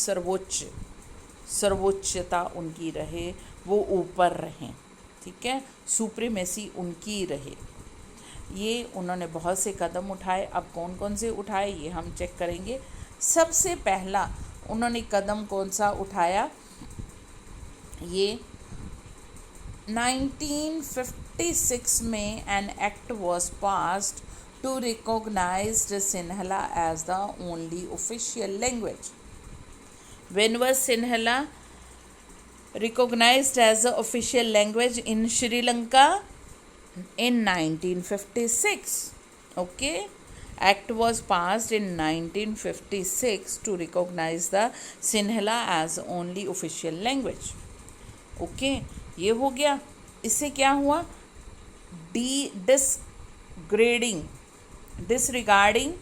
सर्वोच्चता उनकी रहे, वो ऊपर रहें, ठीक है, सुप्रीमेसी उनकी रहे, ये उन्होंने बहुत से कदम उठाए। अब कौन कौन से उठाए ये हम चेक करेंगे। सबसे पहला उन्होंने कदम कौन सा उठाया, ये 1956 में an act was passed to recognize Sinhala as the only official language. When was Sinhala recognized as the official language in Sri Lanka? In 1956. Okay, act was passed in 1956 to recognize the Sinhala as only official language. Okay, ये हो गया. इससे क्या हुआ? Disregarding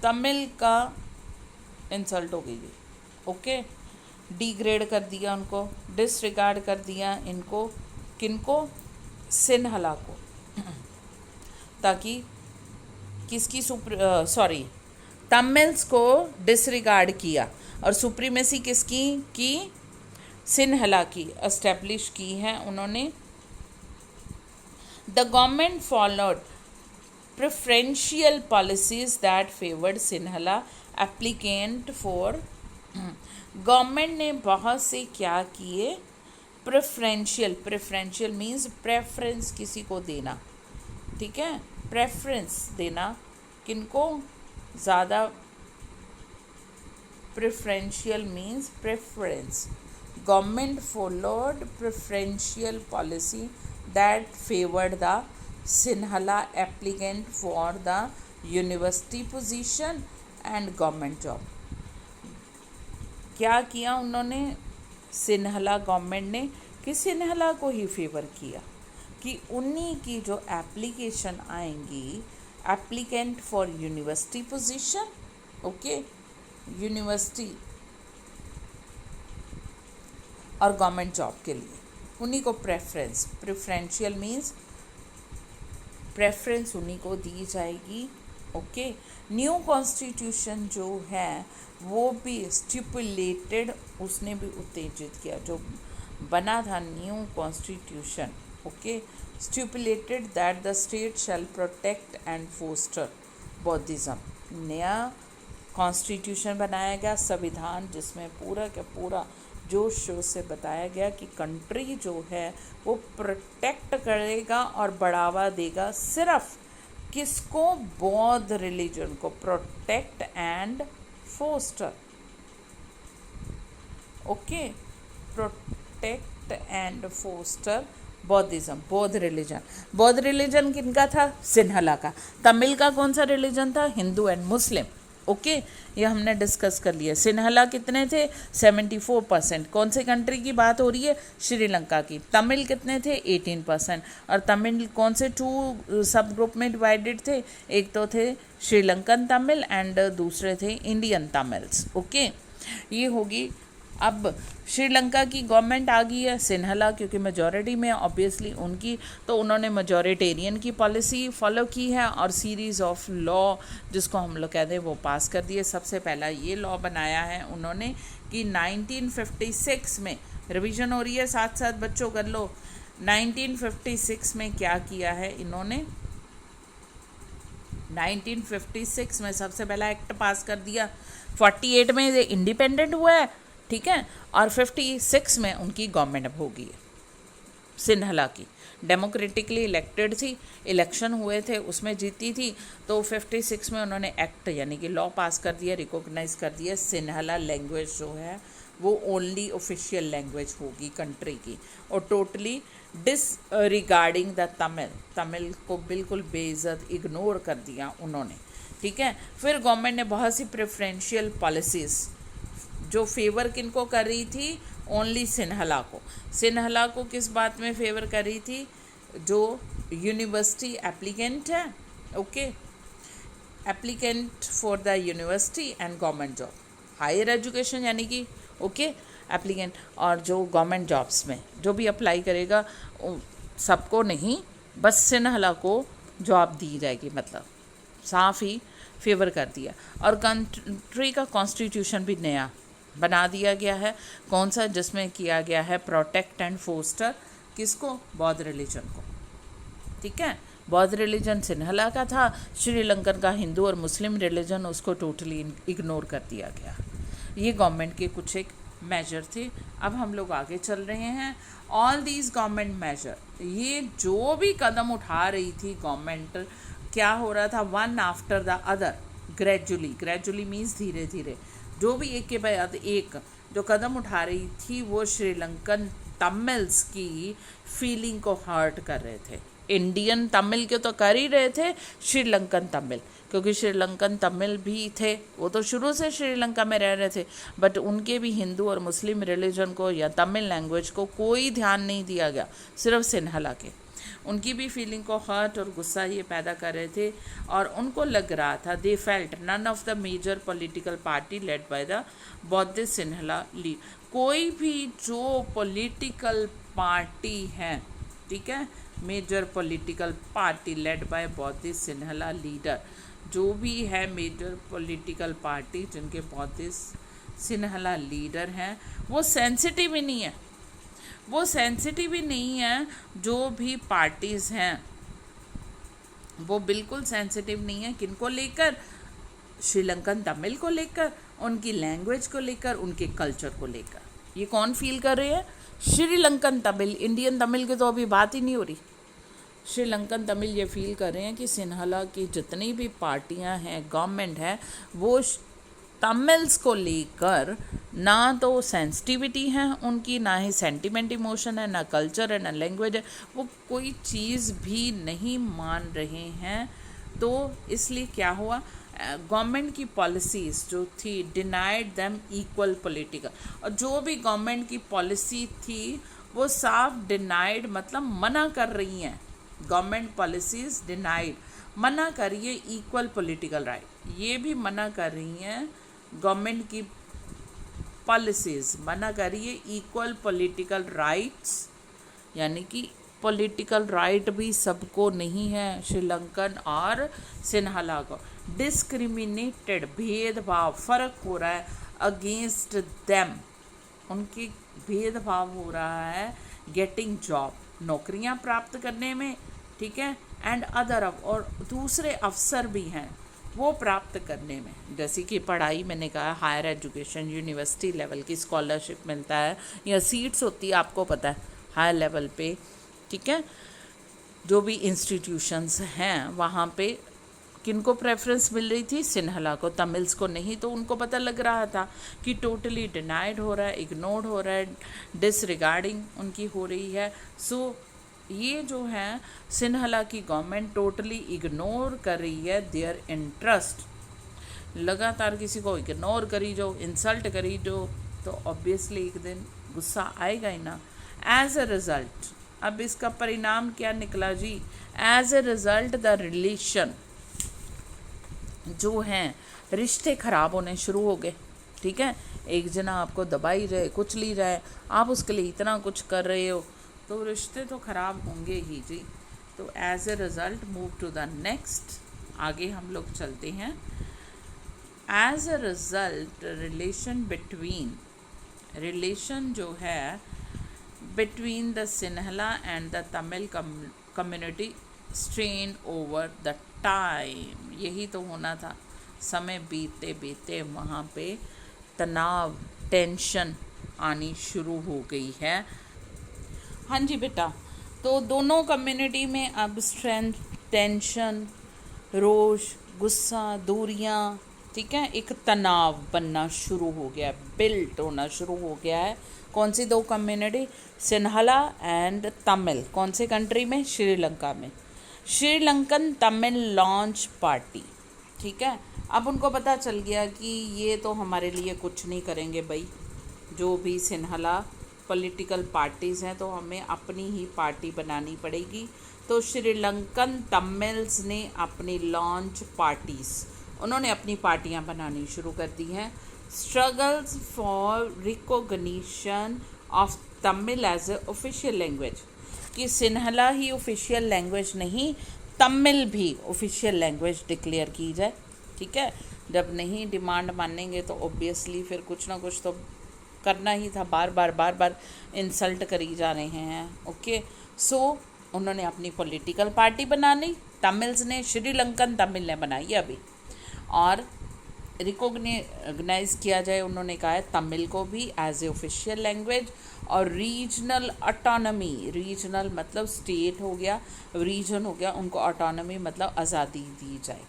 Tamil का insult हो गई. Okay, degrade कर दिया उनको, डिसरिगार्ड कर दिया इनको, किनको? सिन्हला को, ताकि किसकी तमिल्स को डिसरिगार्ड किया और सुप्रीमेसी किसकी की? सिन्हला की एस्टेब्लिश की है उन्होंने. The government followed preferential policies that favored Sinhala applicant for. Government ने बहुत से क्या किए? प्रेफरेंशियल मीन्स प्रेफरेंस किसी को देना. ठीक है, प्रेफरेंस देना किनको ज़्यादा? Preferential means preference. Government followed preferential policy that favoured the Sinhala applicant for the university position and government job. क्या किया उन्होंने? सिन्हला गवर्नमेंट ने कि सिन्हला को ही फेवर किया कि उन्हीं की जो एप्लीकेशन आएंगी applicant for university position, okay, university और गवर्नमेंट जॉब के लिए उन्हीं को प्रेफरेंशियल मीन्स प्रेफरेंस उन्हीं को दी जाएगी. ओके, न्यू कॉन्स्टिट्यूशन जो है वो भी स्टिपुलेटेड, उसने भी उत्तेजित किया जो बना था new constitution. Okay, stipulated that the state shall protect and foster Buddhism. नया कॉन्स्टिट्यूशन बनाया गया, संविधान, जिसमें पूरा का पूरा जोश शोर से बताया गया कि कंट्री जो है वो प्रोटेक्ट करेगा और बढ़ावा देगा सिर्फ किसको? बौद्ध रिलीजन को. Protect and foster. Okay, protect and foster Buddhism. बौद्ध रिलीजन किनका था? सिन्हला का. तमिल का कौन सा रिलीजन था? Hindu and Muslim. ओके, ये हमने डिस्कस कर लिया. सिन्हला कितने थे? 74%. कौन से कंट्री की बात हो रही है? श्रीलंका की. तमिल कितने थे? 18%. और तमिल कौन से 2 सब ग्रुप में डिवाइडेड थे? एक तो थे श्रीलंकन तमिल एंड दूसरे थे इंडियन तमिल्स. ओके, ये होगी. अब श्रीलंका की गवर्नमेंट आ गई है, सिन्हला क्योंकि मेजॉरिटी में ऑब्वियसली उनकी, तो उन्होंने मेजॉरिटेरियन की पॉलिसी फॉलो की है और सीरीज़ ऑफ लॉ जिसको हम लोग कहते हैं वो पास कर दिए. सबसे पहला ये लॉ बनाया है उन्होंने कि 1956 में, रिवीजन हो रही है साथ साथ बच्चों कर लो. 1956 में क्या किया है इन्होंने? 1956 में सबसे पहला एक्ट पास कर दिया. 48 में ये इंडिपेंडेंट हुआ है, ठीक है, और 56 में उनकी गवर्नमेंट अब होगी. सिन्हला की डेमोक्रेटिकली इलेक्टेड थी, इलेक्शन हुए थे उसमें जीती थी, तो 56 में उन्होंने एक्ट यानी कि लॉ पास कर दिया, रिकॉग्नाइज कर दिया. सिन्हला लैंग्वेज जो है वो ओनली ऑफिशियल लैंग्वेज होगी कंट्री की, और टोटली डिसरिगार्डिंग द तमिल को बिल्कुल बेइज्जत इग्नोर कर दिया उन्होंने. ठीक है, फिर गवर्नमेंट ने बहुत सी प्रेफरेंशियल पॉलिसीज़ जो फेवर किनको कर रही थी? ओनली सिन्हला को. सिन्हला को किस बात में फेवर कर रही थी? जो यूनिवर्सिटी एप्लीकेंट है, okay, applicant for the university and government job, higher education यानी कि ओके एप्लीकेंट, और जो गवर्नमेंट जॉब्स में जो भी अप्लाई करेगा सबको नहीं, बस सिन्हला को जॉब दी जाएगी. मतलब साफ ही फेवर कर दिया. और कंट्री का कॉन्स्टिट्यूशन भी नया बना दिया गया है. कौन सा? जिसमें किया गया है प्रोटेक्ट एंड फोस्टर किसको? बौद्ध रिलीजन को. ठीक है, बौद्ध रिलीजन सिन्हला का था, श्रीलंकन का हिंदू और मुस्लिम रिलीजन उसको टोटली इग्नोर कर दिया गया. ये गवर्नमेंट के कुछ एक मेजर थे. अब हम लोग आगे चल रहे हैं. ऑल दीज गवर्नमेंट मेजर, ये जो भी कदम उठा रही थी गवर्नमेंट क्या हो रहा था, one after the other, gradually means धीरे धीरे, जो भी एक के बाद एक जो कदम उठा रही थी वो श्रीलंकन तमिल्स की फीलिंग को हर्ट कर रहे थे। इंडियन तमिल के तो कर ही रहे थे, श्रीलंकन तमिल, क्योंकि श्रीलंकन तमिल भी थे, वो तो शुरू से श्रीलंका में रह रहे थे, बट उनके भी हिंदू और मुस्लिम रिलीजन को या तमिल लैंग्वेज को कोई ध्यान नहीं दिया गया, सिर्फ सिन्हला के। उनकी भी फीलिंग को हर्ट और गुस्सा ये पैदा कर रहे थे, और उनको लग रहा था, they felt none of the major political party led by the बौद्ध सिन्हला लीड, कोई भी जो पॉलिटिकल पार्टी है, ठीक है, major political party led by बौद्ध सिन्हला लीडर, जो भी है मेजर पॉलिटिकल पार्टी जिनके बौद्ध सिन्हला लीडर हैं, वो सेंसिटिव ही नहीं है, वो सेंसिटिव ही नहीं है। जो भी पार्टीज़ हैं वो बिल्कुल सेंसिटिव नहीं है, किनको लेकर, श्रीलंकन तमिल को लेकर, उनकी लैंग्वेज को लेकर, उनके कल्चर को लेकर। ये कौन फील कर रहे हैं, श्रीलंकन तमिल, इंडियन तमिल की तो अभी बात ही नहीं हो रही। श्रीलंकन तमिल ये फील कर रहे हैं कि सिन्हला की जितनी भी पार्टियां हैं, गवर्नमेंट है, वो तमिल्स को लेकर ना तो सेंसिटिविटी है उनकी, ना ही सेंटिमेंट इमोशन है, ना कल्चर है, ना लैंग्वेज है, वो कोई चीज़ भी नहीं मान रहे हैं। तो इसलिए क्या हुआ, गवर्नमेंट की पॉलिसीज़ जो थी डिनाइड देम इक्वल पॉलिटिकल, और जो भी गवर्नमेंट की पॉलिसी थी वो साफ डिनाइड मतलब मना कर रही हैं, गवर्नमेंट पॉलिसीज़ डिनाइड, मना करिए इक्वल पॉलिटिकल राइट, ये भी मना कर रही हैं गवर्नमेंट की पॉलिसीज़, मना करिए इक्वल पॉलिटिकल राइट्स, यानी कि पॉलिटिकल राइट भी सबको नहीं है, श्रीलंकन और सिन्हला को डिस्क्रिमिनेटेड, भेदभाव, फ़र्क हो रहा है अगेंस्ट देम, उनकी भेदभाव हो रहा है गेटिंग जॉब, नौकरियां प्राप्त करने में, ठीक है, एंड अदर, और दूसरे अवसर भी हैं वो प्राप्त करने में, जैसे कि पढ़ाई, मैंने कहा हायर एजुकेशन, यूनिवर्सिटी लेवल की स्कॉलरशिप मिलता है या सीट्स होती है, आपको पता है हायर लेवल पे, ठीक है, जो भी इंस्टीट्यूशंस हैं वहाँ पे किनको प्रेफरेंस मिल रही थी, सिन्हला को, तमिल्स को नहीं। तो उनको पता लग रहा था कि टोटली डिनाइड हो रहा है, इग्नोर्ड हो रहा है, डिसरिगार्डिंग उनकी हो रही है। सो ये जो है सिन्हला की गवर्नमेंट टोटली इग्नोर कर रही है देयर इंटरेस्ट, लगातार किसी को इग्नोर करी जो, इंसल्ट करी जो, तो ऑब्वियसली एक दिन गुस्सा आएगा ही ना। एज अ रिज़ल्ट, अब इसका परिणाम क्या निकला जी, as a result the relation जो हैं, रिश्ते ख़राब होने शुरू हो गए, ठीक है, एक जना आपको दबाई जाए, कुछ ली जाए, आप उसके लिए इतना कुछ कर रहे हो, तो रिश्ते तो ख़राब होंगे ही जी। तो as a result move to the next, आगे हम लोग चलते हैं। एज ए रिज़ल्ट रिलेशन जो है between the Sinhala and the Tamil community strain over the time, यही तो होना था, समय बीतते बीतते वहाँ पे तनाव, टेंशन आनी शुरू हो गई है। हाँ जी बेटा, तो दोनों कम्युनिटी में अब स्ट्रेंथ, टेंशन, रोष, गुस्सा, दूरियाँ, ठीक है, एक तनाव बनना शुरू हो गया है, बिल्ट होना शुरू हो गया है। कौन सी दो कम्युनिटी, सिन्हला एंड तमिल, कौन से कंट्री में, श्रीलंका में, श्रीलंकन तमिल लॉन्च पार्टी, ठीक है। अब उनको पता चल गया कि ये तो हमारे लिए कुछ नहीं करेंगे भाई, जो भी सिन्हला पॉलिटिकल पार्टीज़ हैं, तो हमें अपनी ही पार्टी बनानी पड़ेगी। तो श्रीलंकन तमिल्स ने अपनी लॉन्च पार्टीज़, उन्होंने अपनी पार्टियां बनानी शुरू कर दी हैं। Struggles for recognition of Tamil as a official language, कि सिन्हला ही ऑफिशियल लैंग्वेज नहीं, तमिल भी ऑफिशियल लैंग्वेज डिक्लेयर की जाए, ठीक है। जब नहीं डिमांड मानेंगे तो ऑब्वियसली फिर कुछ ना कुछ तो करना ही था, बार बार इंसल्ट करी जा रहे हैं, ओके। सो उन्होंने अपनी पॉलिटिकल पार्टी बना ली, तमिल्स ने, श्रीलंकन तमिल ने बनाई अभी, और रिकॉग्नाइज किया जाए, उन्होंने कहा है तमिल को भी एज ए ऑफिशियल लैंग्वेज, और रीजनल ऑटोनमी, रीजनल मतलब स्टेट हो गया, रीजन हो गया, उनको ऑटोनमी मतलब आज़ादी दी जाए।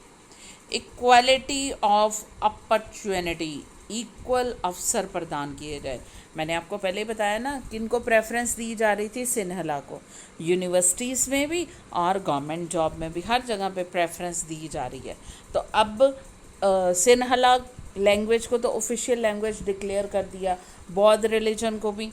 इक्वालिटी ऑफ अपॉर्चुनिटी, इक्वल अवसर प्रदान किए जाए। मैंने आपको पहले बताया ना किनको प्रेफरेंस दी जा रही थी, सिन्हला को, यूनिवर्सिटीज़ में भी और गवर्नमेंट जॉब में भी, हर जगह पे प्रेफरेंस दी जा रही है। तो अब सिन्हला लैंग्वेज को तो ऑफिशियल लैंग्वेज डिक्लेयर कर दिया, बौद्ध रिलीजन को भी,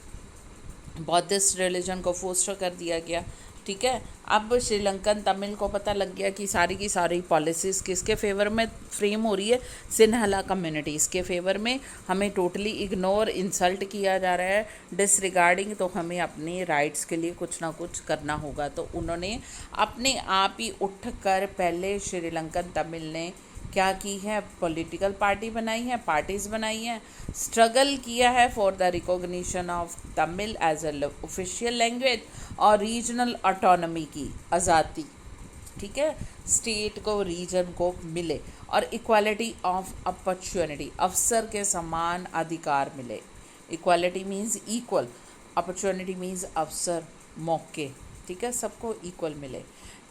बौद्धिस्ट रिलीजन को फोस्टर कर दिया गया, ठीक है। अब श्रीलंकन तमिल को पता लग गया कि सारी की सारी पॉलिसीज़ किसके फेवर में फ्रेम हो रही है, सिन्हला कम्युनिटीज़ के फेवर में। हमें टोटली इग्नोर, इंसल्ट किया जा रहा है, डिसरिगार्डिंग, तो हमें अपने राइट्स के लिए कुछ ना कुछ करना होगा। तो उन्होंने अपने आप ही उठकर पहले श्रीलंकन तमिल ने क्या की है, पॉलिटिकल पार्टी बनाई है, पार्टीज़ बनाई हैं, स्ट्रगल किया है for the recognition of Tamil as a official language और रीजनल ऑटोनमी की आज़ादी, ठीक है, स्टेट को, रीजन को मिले, और इक्वालिटी ऑफ अपॉर्चुनिटी, अवसर के समान अधिकार मिले। Equality means equal, opportunity means अवसर, मौके, ठीक है, सबको इक्वल मिले।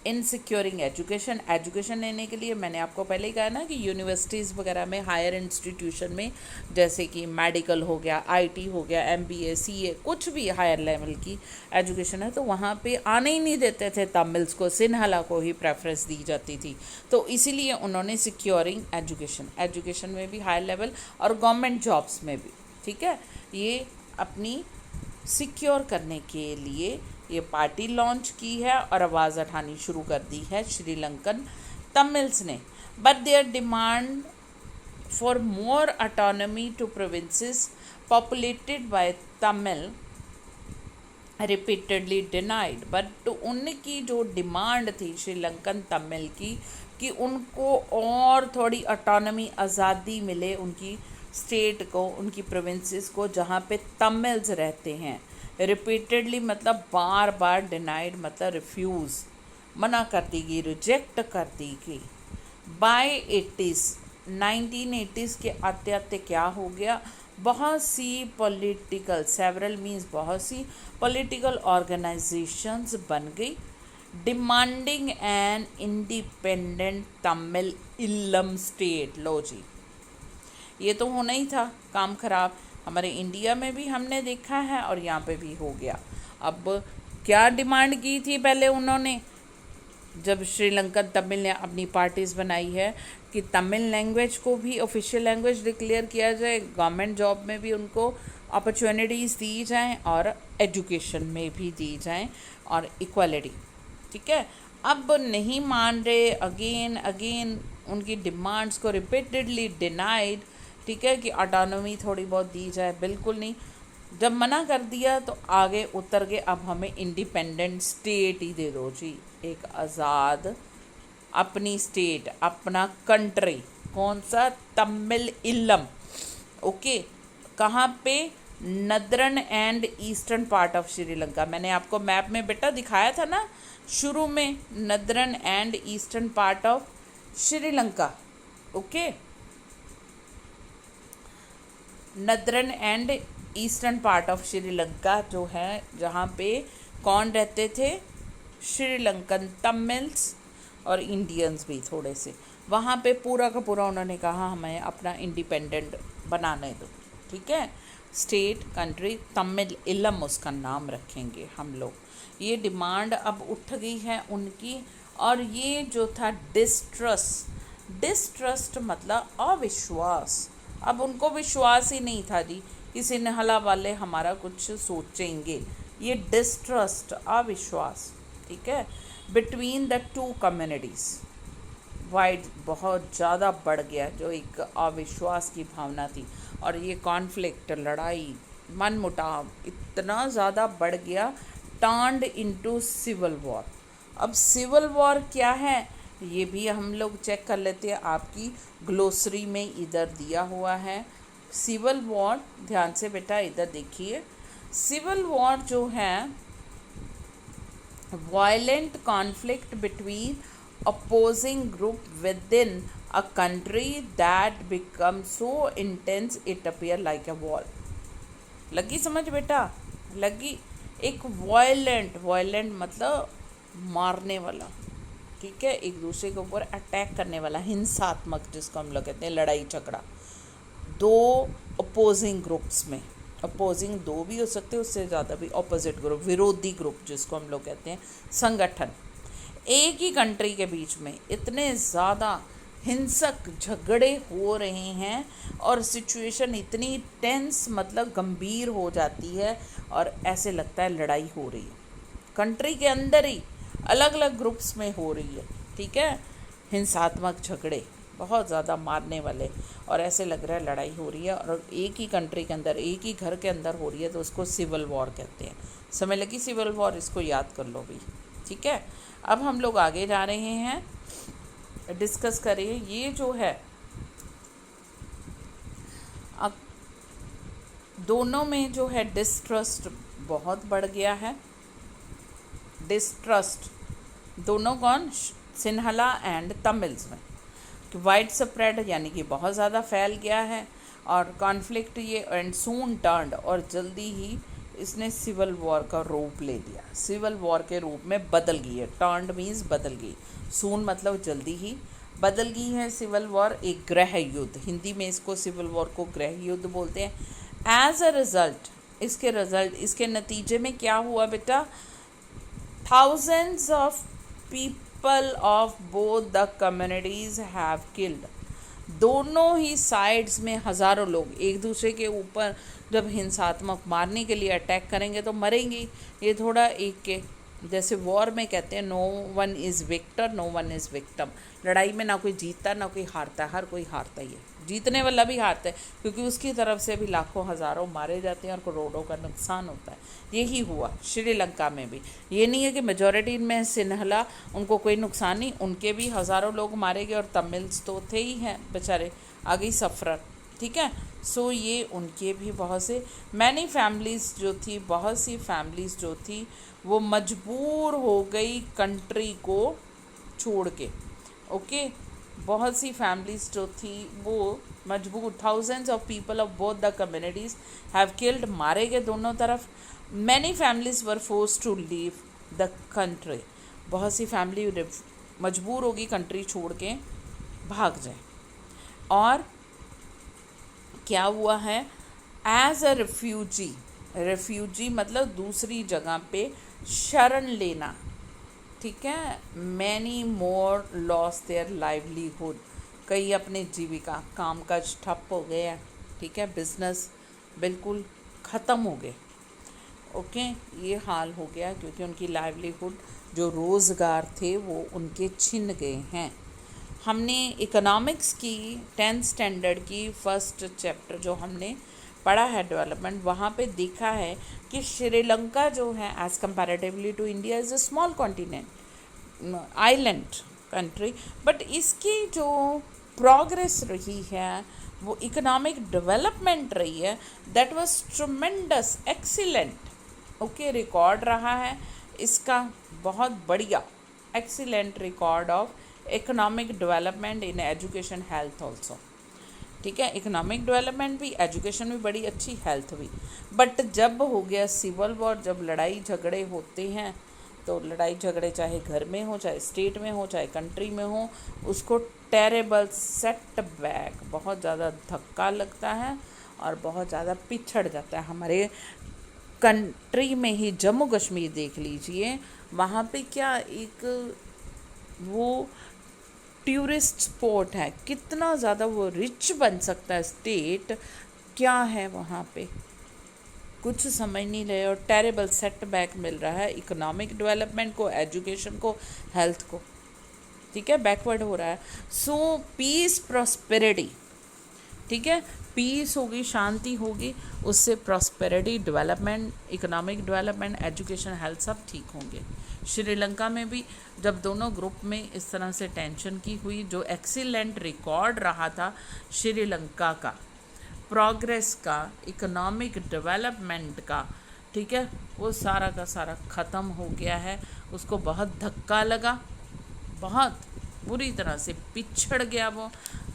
इन सिक्योरिंग एजुकेशन, एजुकेशन लेने के लिए मैंने आपको पहले ही कहा ना कि यूनिवर्सिटीज़ वगैरह में, हायर इंस्टीट्यूशन में, जैसे कि मेडिकल हो गया, आईटी हो गया, एमबीए, सीए, कुछ भी हायर लेवल की एजुकेशन है, तो वहाँ पे आने ही नहीं देते थे तमिल्स को, सिन्हला को ही प्रेफरेंस दी जाती थी। तो इसीलिए उन्होंने सिक्योरिंग एजुकेशन, एजुकेशन में भी हायर लेवल और गवर्नमेंट जॉब्स में भी, ठीक है, ये अपनी सिक्योर करने के लिए ये पार्टी लॉन्च की है और आवाज़ उठानी शुरू कर दी है श्रीलंकन तमिल्स ने। But their demand for more autonomy to provinces populated bye Tamil repeatedly denied. But उनकी जो डिमांड थी श्रीलंकन तमिल की कि उनको और थोड़ी ऑटोनमी, आज़ादी मिले उनकी स्टेट को, उनकी प्रोविंसेस को जहाँ पे तमिल्स रहते हैं, रिपीटेडली मतलब बार बार, डिनाइड मतलब रिफ्यूज़, मना कर दी गई, रिजेक्ट कर दी गई। बाय 80s, 1980s के आते आते क्या हो गया, बहुत सी पॉलिटिकल, सेवरल मीन्स बहुत सी पॉलिटिकल ऑर्गेनाइजेशंस बन गई, डिमांडिंग एन इंडिपेंडेंट तमिल इलम स्टेट। लो जी, ये तो होना ही था काम खराब, हमारे इंडिया में भी हमने देखा है और यहाँ पे भी हो गया। अब क्या डिमांड की थी पहले उन्होंने, जब श्रीलंकन तमिल ने अपनी पार्टीज़ बनाई है, कि तमिल लैंग्वेज को भी ऑफिशियल लैंग्वेज डिक्लेयर किया जाए, गवर्नमेंट जॉब में भी उनको अपॉर्चुनिटीज़ दी जाएं और एजुकेशन में भी दी जाएं, और इक्वालिटी, ठीक है। अब नहीं मान रहे, अगेन अगेन उनकी डिमांड्स को रिपीटेडली डिनाइड, ठीक है, कि ऑटोनॉमी थोड़ी बहुत दी जाए, बिल्कुल नहीं। जब मना कर दिया तो आगे उतर के अब हमें इंडिपेंडेंट स्टेट ही दे दो जी, एक आज़ाद अपनी स्टेट, अपना कंट्री। कौन सा, तमिल इलम, ओके। कहाँ पे, नदरन and eastern part of Sri Lanka. मैंने आपको मैप में बेटा दिखाया था ना शुरू में, नदरन and eastern part of Sri Lanka, okay. नदरन and eastern part of Sri Lanka जो है, जहाँ पे कौन रहते थे, श्रीलंकन तमिल्स और इंडियंस भी थोड़े से, वहाँ पे पूरा का पूरा उन्होंने कहा हमें अपना इंडिपेंडेंट बनाने दो, ठीक है, स्टेट, कंट्री, तमिल इलम उसका नाम रखेंगे हम लोग। ये डिमांड अब उठ गई है उनकी। और ये जो था डिस्ट्रस्ट मतलब अविश्वास, अब उनको विश्वास ही नहीं था जी कि सिन्हला वाले हमारा कुछ सोचेंगे, ये डिस्ट्रस्ट, अविश्वास, ठीक है, between the to communities wide बहुत ज़्यादा बढ़ गया, जो एक अविश्वास की भावना थी। और ये कॉन्फ्लिक्ट, लड़ाई, मनमुटाव इतना ज़्यादा बढ़ गया, टर्न्ड इनटू सिविल वॉर। अब सिविल वॉर क्या है ये भी हम लोग चेक कर लेते हैं, आपकी ग्लोसरी में इधर दिया हुआ है। सिविल वॉर, ध्यान से बेटा इधर देखिए, सिविल वॉर जो है, violent conflict between opposing group within a country that become so intense it appear like a wall. लगी समझ बेटा? लगी? एक वायलेंट मतलब मारने वाला, ठीक है, एक दूसरे के ऊपर अटैक करने वाला, हिंसात्मक जिसको हम लोग कहते हैं, लड़ाई झगड़ा। दो अपोजिंग ग्रुप्स में, अपोजिंग दो भी हो सकते हैं, उससे ज़्यादा भी, अपोजिट ग्रुप, विरोधी ग्रुप जिसको हम लोग कहते हैं, संगठन, एक ही कंट्री के बीच में इतने ज़्यादा हिंसक झगड़े हो रहे हैं और सिचुएशन इतनी टेंस मतलब गंभीर हो जाती है और ऐसे लगता है लड़ाई हो रही है कंट्री के अंदर ही, अलग अलग ग्रुप्स में हो रही है, ठीक है, हिंसात्मक झगड़े बहुत ज़्यादा मारने वाले, और ऐसे लग रहा है लड़ाई हो रही है और एक ही कंट्री के अंदर, एक ही घर के अंदर हो रही है, तो उसको सिविल वॉर कहते हैं। समय लगी सिविल वॉर, इसको याद कर लो भी, ठीक है। अब हम लोग आगे जा रहे हैं, डिस्कस करें ये जो है, अब दोनों में जो है डिस्ट्रस्ट बहुत बढ़ गया है। डिस्ट्रस्ट दोनों कौन? सिन्हला एंड तमिल्स में वाइड स्प्रेड यानी कि बहुत ज़्यादा फैल गया है, और कॉन्फ्लिक्ट ये एंड सून टर्न्ड, और जल्दी ही इसने सिविल वॉर का रूप ले लिया, सिविल वॉर के रूप में बदल गई है। टर्न्ड मीन्स बदल गई, सून मतलब जल्दी ही बदल गई है सिविल वॉर एक गृह युद्ध, हिंदी में इसको सिविल वॉर को गृह युद्ध बोलते हैं। एज अ रिजल्ट, इसके नतीजे में क्या हुआ बेटा? thousands of people of both the communities have killed, दोनों ही साइड्स में हज़ारों लोग एक दूसरे के ऊपर जब हिंसात्मक मारने के लिए अटैक करेंगे तो मरेंगे। ये थोड़ा एक के जैसे वॉर में कहते हैं no one is victor no one is victim, लड़ाई में ना कोई जीतता ना कोई हारता, हर कोई हारता ही है, जीतने वाला भी हारता है क्योंकि उसकी तरफ से भी लाखों हज़ारों मारे जाते हैं और करोड़ों का नुकसान होता है। यही हुआ श्रीलंका में भी, ये नहीं है कि मेजॉरिटी में सिन्हला उनको कोई नुकसान नहीं, उनके भी हज़ारों लोग मारे गए और तमिल्स तो थे ही हैं बेचारे, आ गई सफ़र, ठीक है। सो ये उनके भी बहुत से मैनी फैमिलीज़ जो थी, बहुत सी फैमिलीज़ जो थी वो मजबूर हो गई कंट्री को छोड़ के, ओके, बहुत सी फैमिलीज़ जो थी वो मजबूर, thousands of people of both the communities have killed, मारे गए दोनों तरफ। Many families were forced to leave the country, बहुत सी फैमिली मजबूर होगी कंट्री छोड़ के भाग जाए। और क्या हुआ है? एज अ रेफ्यूजी मतलब दूसरी जगह पे शरण लेना, ठीक है। Many more loss their livelihood, कई अपने जीविका कामकाज ठप हो गया, ठीक है, बिजनेस बिल्कुल ख़त्म हो गए, ओके, ये हाल हो गया क्योंकि उनकी लाइवलीहुड जो रोज़गार थे वो उनके छिन गए हैं। हमने इकोनॉमिक्स की 10th स्टैंडर्ड की फर्स्ट चैप्टर जो हमने पढ़ा है डेवलपमेंट, वहाँ पे देखा है कि श्रीलंका जो है as comparatively to India is a small continent island country, but इसकी जो प्रोग्रेस रही है वो इकोनॉमिक डेवलपमेंट रही है, that was tremendous excellent, okay, record रहा है इसका बहुत बढ़िया excellent record of economic development in education health also, ठीक है, इकोनॉमिक डेवलपमेंट भी, एजुकेशन भी बड़ी अच्छी, हेल्थ भी। बट जब हो गया सिविल वॉर, जब लड़ाई झगड़े होते हैं तो लड़ाई झगड़े चाहे घर में हो, चाहे स्टेट में हो, चाहे कंट्री में हो, उसको टेरेबल सेटबैक, बहुत ज़्यादा धक्का लगता है और बहुत ज़्यादा पिछड़ जाता है। हमारे कंट्री में ही जम्मू कश्मीर देख लीजिए, वहाँ पे क्या एक वो टूरिस्ट स्पॉट है, कितना ज़्यादा वो रिच बन सकता है स्टेट, क्या है वहाँ पे कुछ समझ नहीं रहे, और टेरेबल सेटबैक मिल रहा है इकोनॉमिक डेवलपमेंट को, एजुकेशन को, हेल्थ को, ठीक है, बैकवर्ड हो रहा है। सो पीस प्रॉस्पेरिटी, ठीक है, पीस होगी, शांति होगी, उससे prosperity, development, economic development, education, health सब ठीक होंगे। श्रीलंका में भी जब दोनों ग्रुप में इस तरह से टेंशन की हुई, जो एक्सीलेंट रिकॉर्ड रहा था श्रीलंका का प्रोग्रेस का, इकोनॉमिक डेवलपमेंट का, ठीक है, वो सारा का सारा ख़त्म हो गया है, उसको बहुत धक्का लगा, बहुत, पूरी तरह से पिछड़ गया वो।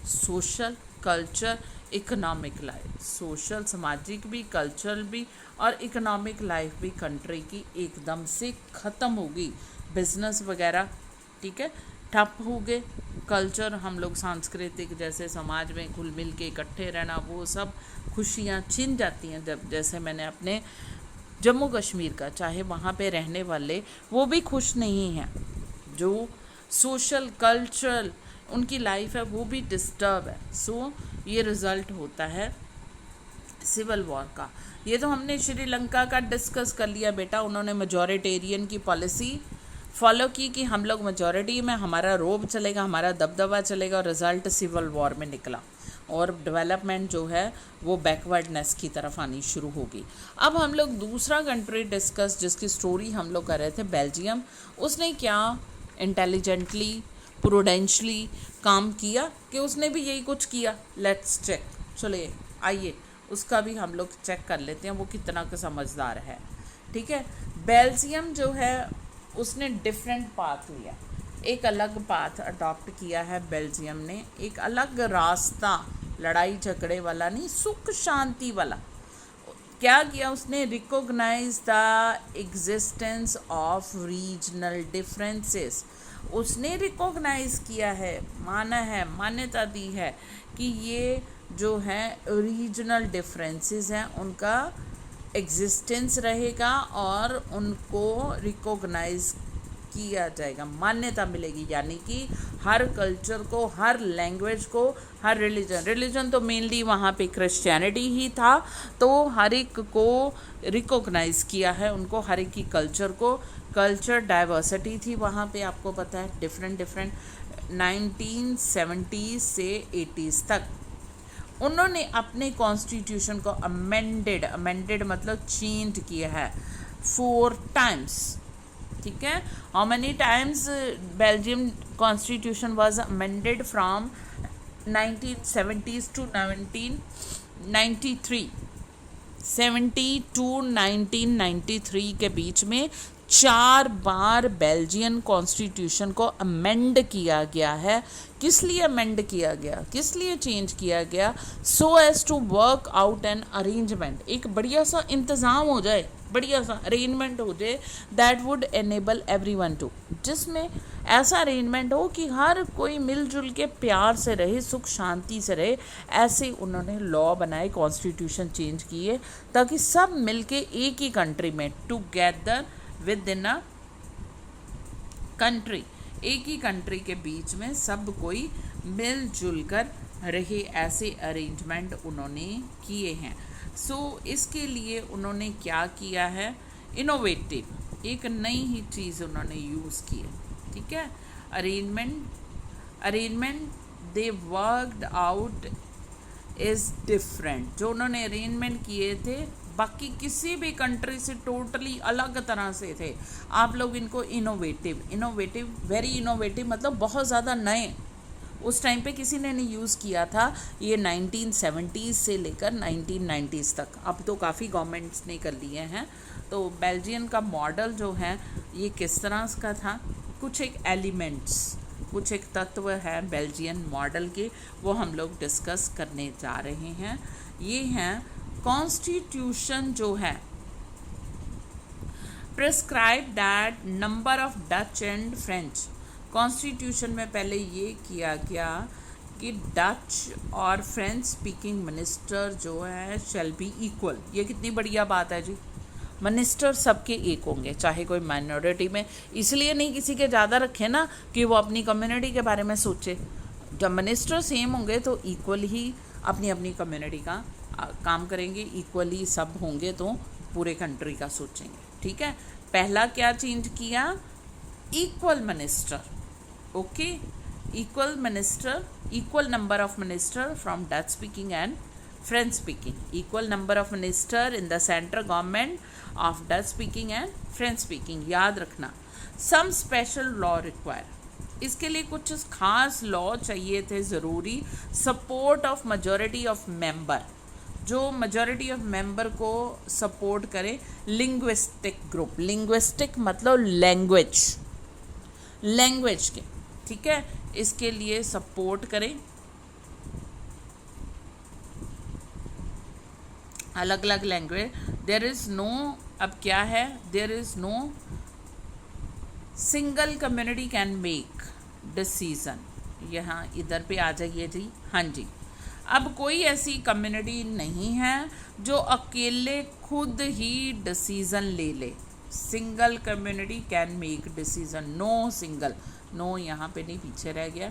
Social, culture, economic life, social सामाजिक भी, कल्चरल भी और इकोनॉमिक लाइफ भी कंट्री की एकदम से ख़त्म हो गई। बिजनेस वगैरह, ठीक है, ठप हो गए। कल्चर, हम लोग सांस्कृतिक जैसे समाज में घुल मिल के इकट्ठे रहना, वो सब खुशियाँ छिन जाती हैं। जब जैसे मैंने अपने जम्मू कश्मीर का, चाहे वहाँ पे रहने वाले वो भी खुश नहीं हैं, जो सोशल कल्चरल उनकी लाइफ है वो भी डिस्टर्ब है। सो ये रिज़ल्ट होता है सिविल वॉर का। ये तो हमने श्रीलंका का डिस्कस कर लिया बेटा। उन्होंने मेजॉरिटेरियन की पॉलिसी फॉलो की कि हम लोग मेजॉरिटी में, हमारा रोब चलेगा, हमारा दबदबा चलेगा, और रिज़ल्ट सिविल वॉर में निकला और डेवलपमेंट जो है वो बैकवर्डनेस की तरफ आनी शुरू होगी। अब हम लोग दूसरा कंट्री डिस्कस, जिसकी स्टोरी हम लोग कर रहे थे, बेल्जियम। उसने क्या इंटेलिजेंटली, प्रूडेंशली काम किया कि उसने भी यही कुछ किया। लेट्स चेक, चलिए आइए उसका भी हम लोग चेक कर लेते हैं वो कितना का समझदार है। ठीक है, बेल्जियम जो है उसने डिफरेंट पाथ लिया, एक अलग पाथ अडॉप्ट किया है बेल्जियम ने, एक अलग रास्ता, लड़ाई झगड़े वाला नहीं, सुख शांति वाला। क्या किया उसने? Recognise the existence of regional differences. उसने रिकॉग्नाइज किया है, माना है, मान्यता दी है कि ये जो है रीजनल डिफरेंसेस हैं उनका एग्जिस्टेंस रहेगा और उनको रिकॉग्नाइज किया जाएगा, मान्यता मिलेगी। यानी कि हर कल्चर को, हर लैंग्वेज को, हर रिलीजन तो मेनली वहाँ पे क्रिश्चियनिटी ही था, तो हर एक को रिकॉग्नाइज किया है, उनको हर एक की कल्चर को। कल्चर डाइवर्सिटी थी वहाँ पे, आपको पता है, डिफरेंट 1970 से 80s तक उन्होंने अपने कॉन्स्टिट्यूशन को अमेंडेड मतलब चेंज किया है 4 times। ठीक है, how many times Belgium constitution was amended from 1970s to 1993, 70 to 1993 के बीच में 4 बार बेल्जियन कॉन्स्टिट्यूशन को अमेंड किया गया है। किस लिए अमेंड किया गया, किस लिए चेंज किया गया? So as to work out an arrangement, एक बढ़िया सा इंतज़ाम हो जाए, बढ़िया सा अरेंजमेंट हो जाए, that would enable everyone to, जिसमें ऐसा अरेंजमेंट हो कि हर कोई मिलजुल के प्यार से रहे, सुख शांति से रहे। ऐसे उन्होंने लॉ बनाए, कॉन्स्टिट्यूशन चेंज किए, ताकि सब मिलके एक ही कंट्री में together with in a country, एक ही कंट्री के बीच में सब कोई मिलजुल कर रहे, ऐसे अरेंजमेंट उन्होंने किए हैं। सो इसके लिए उन्होंने क्या किया है? इनोवेटिव, एक नई ही चीज़ उन्होंने यूज़ की है। ठीक है, arrangement they worked out is different. जो उन्होंने अरेंजमेंट किए थे बाकी किसी भी कंट्री से टोटली अलग तरह से थे। आप लोग इनको इनोवेटिव, वेरी इनोवेटिव मतलब बहुत ज़्यादा नए, उस टाइम पे किसी ने नहीं यूज़ किया था। ये 1970s से लेकर 1990s तक, अब तो काफ़ी गवर्नमेंट्स ने कर लिए हैं। तो बेल्जियम का मॉडल जो है ये किस तरह का था? कुछ एक एलिमेंट्स, कुछ एक तत्व है बेल्जियन मॉडल के, वो हम लोग डिस्कस करने जा रहे हैं। ये हैं कॉन्स्टिट्यूशन जो है prescribe that number of Dutch and French. Constitution में पहले ये किया गया कि डच और फ्रेंच स्पीकिंग मिनिस्टर जो है शैल बी इक्वल। ये कितनी बढ़िया बात है जी, मिनिस्टर सबके एक होंगे, चाहे कोई माइनॉरिटी में, इसलिए नहीं किसी के ज़्यादा रखे ना कि वो अपनी कम्युनिटी के बारे में सोचे। जब मिनिस्टर सेम होंगे तो इक्वल ही अपनी अपनी कम्युनिटी का काम करेंगे, इक्वली सब होंगे तो पूरे कंट्री का सोचेंगे। ठीक है, पहला क्या चेंज किया? Equal minister, okay, equal minister, equal number of minister from Dutch speaking and French speaking, equal number of minister in the central government of Dutch speaking and French speaking. याद रखना, some special law require, इसके लिए कुछ खास law चाहिए थे ज़रूरी। Support of majority of member, जो मेजॉरिटी ऑफ मेंबर को सपोर्ट करे। लिंग्विस्टिक ग्रुप, लिंग्विस्टिक मतलब लैंग्वेज के, ठीक है, इसके लिए सपोर्ट करें। अलग अलग लैंग्वेज, देयर इज़ नो, अब क्या है, there is no single community can make decision. यहाँ इधर पे आ जाइए जी, हाँ जी। अब कोई ऐसी कम्युनिटी नहीं है जो अकेले खुद ही डिसीज़न ले ले। Single community can make decision, no single, no यहाँ पे नहीं, पीछे रह गया,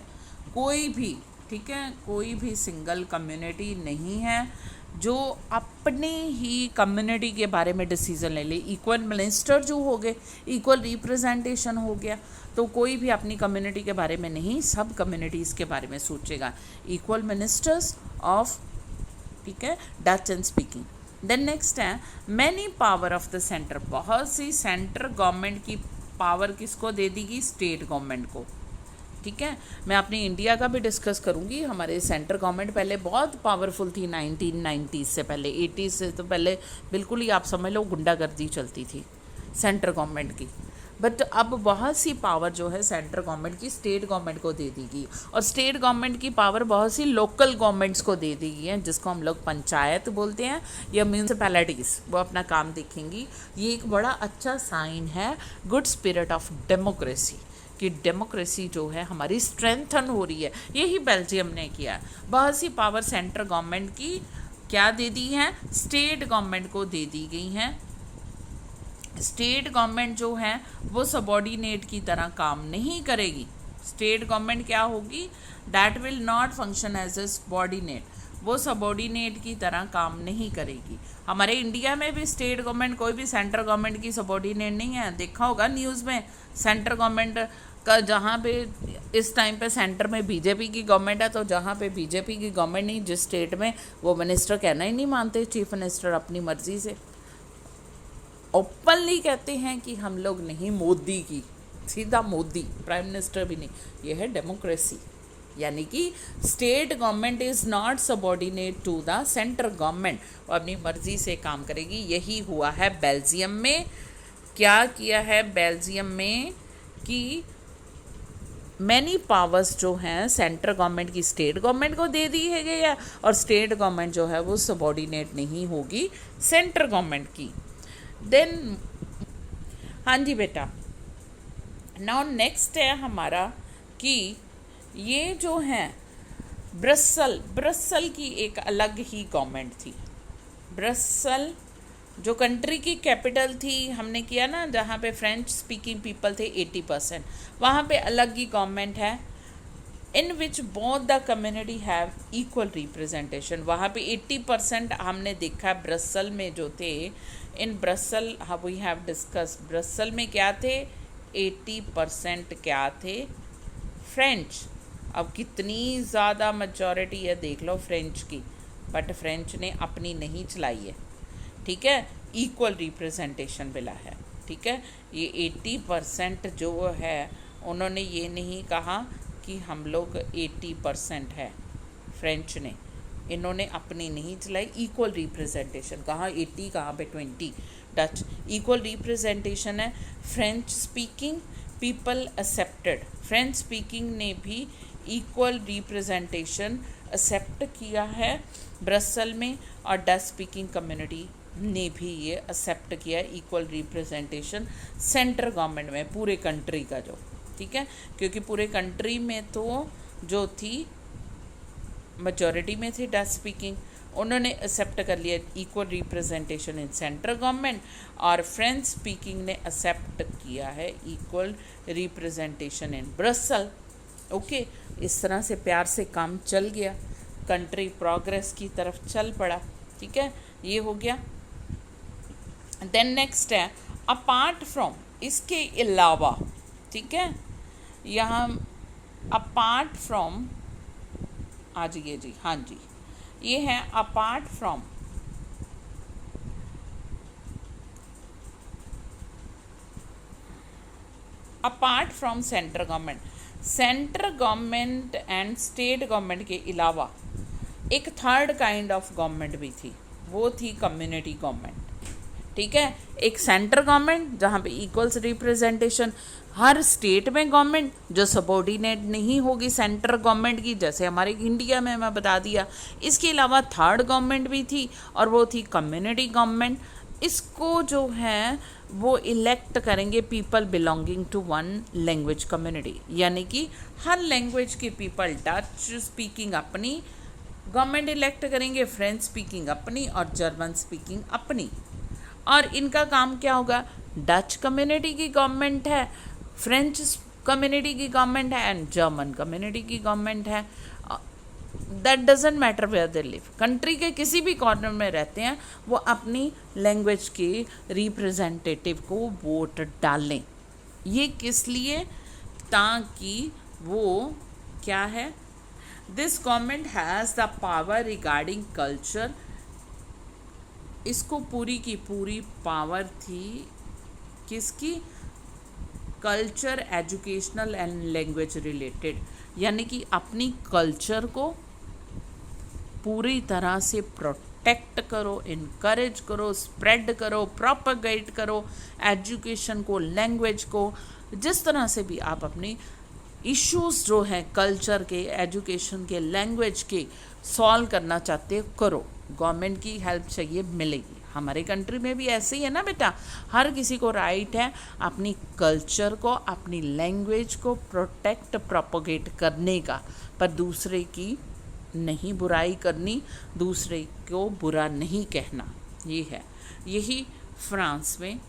कोई भी, ठीक है, कोई भी सिंगल कम्युनिटी नहीं है जो अपने ही कम्युनिटी के बारे में डिसीज़न ले ले। इक्वल मिनिस्टर जो हो गए, इक्वल रिप्रेजेंटेशन हो गया, तो कोई भी अपनी कम्युनिटी के बारे में नहीं, सब कम्युनिटीज़ के बारे में सोचेगा। इक्वल मिनिस्टर्स ऑफ, ठीक है, Dutch and speaking. Then next है many power of the centre, बहुत सी सेंटर गवर्नमेंट की पावर किसको दे देगी, स्टेट गवर्नमेंट को, ठीक है। मैं अपनी इंडिया का भी डिस्कस करूंगी। हमारे सेंटर गवर्नमेंट पहले बहुत पावरफुल थी, 1990 से पहले, 80 से तो पहले बिल्कुल ही आप समझ लो गुंडागर्दी चलती थी सेंटर गवर्नमेंट की। बट अब बहुत सी पावर जो है सेंटर गवर्नमेंट की स्टेट गवर्नमेंट को दे दी गई, और स्टेट गवर्नमेंट की पावर बहुत सी लोकल गवर्नमेंट्स को दे दी गई है, जिसको हम लोग पंचायत बोलते हैं या म्यूनसिपैलिटीज़, वो अपना काम देखेंगी। ये एक बड़ा अच्छा साइन है गुड स्पिरिट ऑफ डेमोक्रेसी, कि डेमोक्रेसी जो है हमारी स्ट्रेंथन हो रही है। यही बेल्जियम ने किया। बहुत सी पावर सेंटर गवर्नमेंट की क्या दे दी है, स्टेट गवर्नमेंट को दे दी गई हैं। स्टेट गवर्नमेंट जो है वो सबॉर्डिनेट की तरह काम नहीं करेगी। स्टेट गवर्नमेंट क्या होगी, that will not function as a subordinate, वो सबॉर्डिनेट की तरह काम नहीं करेगी। हमारे इंडिया में भी स्टेट गवर्नमेंट कोई भी सेंट्रल गवर्नमेंट की सबॉर्डिनेट नहीं है। देखा होगा न्यूज़ में, सेंट्रल गवर्नमेंट का जहाँ पे इस टाइम पे सेंटर में बीजेपी की गवर्नमेंट है, तो जहाँ पे बीजेपी की गवर्नमेंट नहीं, जिस स्टेट में वो मिनिस्टर कहना ही नहीं मानते, चीफ मिनिस्टर अपनी मर्जी से ओपनली कहते हैं कि हम लोग नहीं, मोदी की, सीधा मोदी, प्राइम मिनिस्टर भी नहीं। ये है डेमोक्रेसी, यानी कि state government is not subordinate to the central government, वो अपनी मर्जी से काम करेगी। यही हुआ है बेल्जियम में। क्या किया है बेल्जियम में कि मैनी पावर्स जो हैं सेंट्रल गवर्नमेंट की स्टेट गवर्नमेंट को दे दी है गया, और स्टेट गवर्नमेंट जो है वो सबॉर्डिनेट नहीं होगी सेंट्रल गवर्नमेंट की। देन हाँ जी बेटा, नाउ नेक्स्ट है हमारा कि ये जो है ब्रसल की एक अलग ही गवर्नमेंट थी। ब्रसल जो कंट्री की कैपिटल थी, हमने किया ना, जहाँ पे फ्रेंच स्पीकिंग पीपल थे 80%, वहाँ पे अलग ही गवर्नमेंट है, in which both the community have equal representation. वहाँ पे 80% हमने देखा ब्रसल में जो थे, in Brussels we have discuss, Brussels में क्या थे, 80% क्या थे, फ्रेंच। अब कितनी ज़्यादा मेजॉरिटी है देख लो फ्रेंच की, बट फ्रेंच ने अपनी नहीं चलाई है, ठीक है, इक्वल रिप्रेजेंटेशन मिला है, ठीक है। ये 80% जो है उन्होंने ये नहीं कहा कि हम लोग 80% है, फ्रेंच ने, इन्होंने अपनी नहीं चलाई, इक्वल रिप्रेजेंटेशन। कहाँ 80, कहाँ पे 20, डच इक्वल रिप्रेजेंटेशन है। French speaking people accepted, French speaking ने भी इक्वल रिप्रेजेंटेशन एक्सेप्ट किया है ब्रसल में, और डच स्पीकिंग कम्युनिटी ने भी ये एक्सेप्ट किया इक्वल रिप्रेजेंटेशन सेंट्रल गवर्नमेंट में, पूरे कंट्री का जो, ठीक है, क्योंकि पूरे कंट्री में तो जो थी मेजॉरिटी में थी डच स्पीकिंग, उन्होंने एक्सेप्ट कर लिया equal representation in central government, और फ्रेंच स्पीकिंग ने एक्सेप्ट किया है equal representation in Brussels. Okay, इस तरह से प्यार से काम चल गया, कंट्री प्रोग्रेस की तरफ चल पड़ा, ठीक है, ये हो गया। देन नेक्स्ट है अपार्ट फ्रॉम, इसके अलावा, ठीक है, यहाँ अपार्ट फ्रॉम आ जाइए जी, हाँ जी, ये है apart from central government, central government and state government के अलावा एक थर्ड काइंड ऑफ गवर्नमेंट भी थी, वो थी कम्युनिटी गवर्नमेंट, ठीक है। एक सेंटर गवर्नमेंट जहाँ पे इक्वल्स रिप्रेजेंटेशन, हर स्टेट में गवर्नमेंट जो सबॉर्डिनेट नहीं होगी सेंटर गवर्नमेंट की, जैसे हमारे इंडिया में मैं बता दिया। इसके अलावा थर्ड गवर्नमेंट भी थी और वो थी कम्युनिटी गवर्नमेंट। इसको जो है वो इलेक्ट करेंगे people belonging to one language community, यानी कि हर लैंग्वेज के पीपल, डच स्पीकिंग अपनी गवर्नमेंट इलेक्ट करेंगे, फ्रेंच स्पीकिंग अपनी और जर्मन स्पीकिंग अपनी। और इनका काम क्या होगा, डच कम्युनिटी की गवर्नमेंट है, फ्रेंच कम्युनिटी की गवर्नमेंट है एंड जर्मन कम्युनिटी की गवर्नमेंट है। That doesn't matter where they live, country के किसी भी कॉर्नर में रहते हैं वो अपनी लैंग्वेज के रिप्रेजेंटेटिव को वोट डालें। ये किस लिए, ताकि वो क्या है, this government has the power regarding culture. इसको पूरी की पूरी पावर थी किसकी, culture, educational and language related, यानी कि अपनी कल्चर को पूरी तरह से प्रोटेक्ट करो, इनकरेज करो, स्प्रेड करो, प्रोपगेट करो एजुकेशन को, लैंग्वेज को। जिस तरह से भी आप अपनी इश्यूज जो हैं कल्चर के, एजुकेशन के, लैंग्वेज के सॉल्व करना चाहते हो, करो। गवर्नमेंट की हेल्प चाहिए, मिलेगी। हमारे कंट्री में भी ऐसे ही है ना बेटा, हर किसी को राइट है अपनी कल्चर को, अपनी लैंग्वेज को प्रोटेक्ट, प्रोपोगेट करने का, पर दूसरे की नहीं बुराई करनी, दूसरे को बुरा नहीं कहना। ये है, यही फ्रांस में,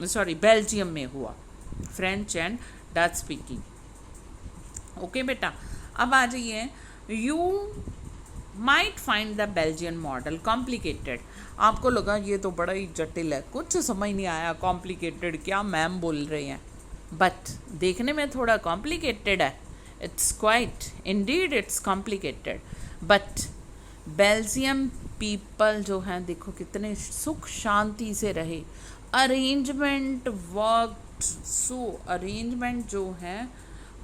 सॉरी बेल्जियम में हुआ, French and Dutch speaking. Okay बेटा, अब आ जाइए, you might find the Belgian model complicated. आपको लगा ये तो बड़ा ही जटिल है, कुछ समझ नहीं आया, कॉम्प्लिकेटेड क्या मैम बोल रहे हैं, बट देखने में थोड़ा कॉम्प्लिकेटेड है। It's quite Indeed it's complicated, but Belgium people जो हैं देखो कितने सुख शांति से रहे। अरेंजमेंट वर्क सो, अरेंजमेंट जो है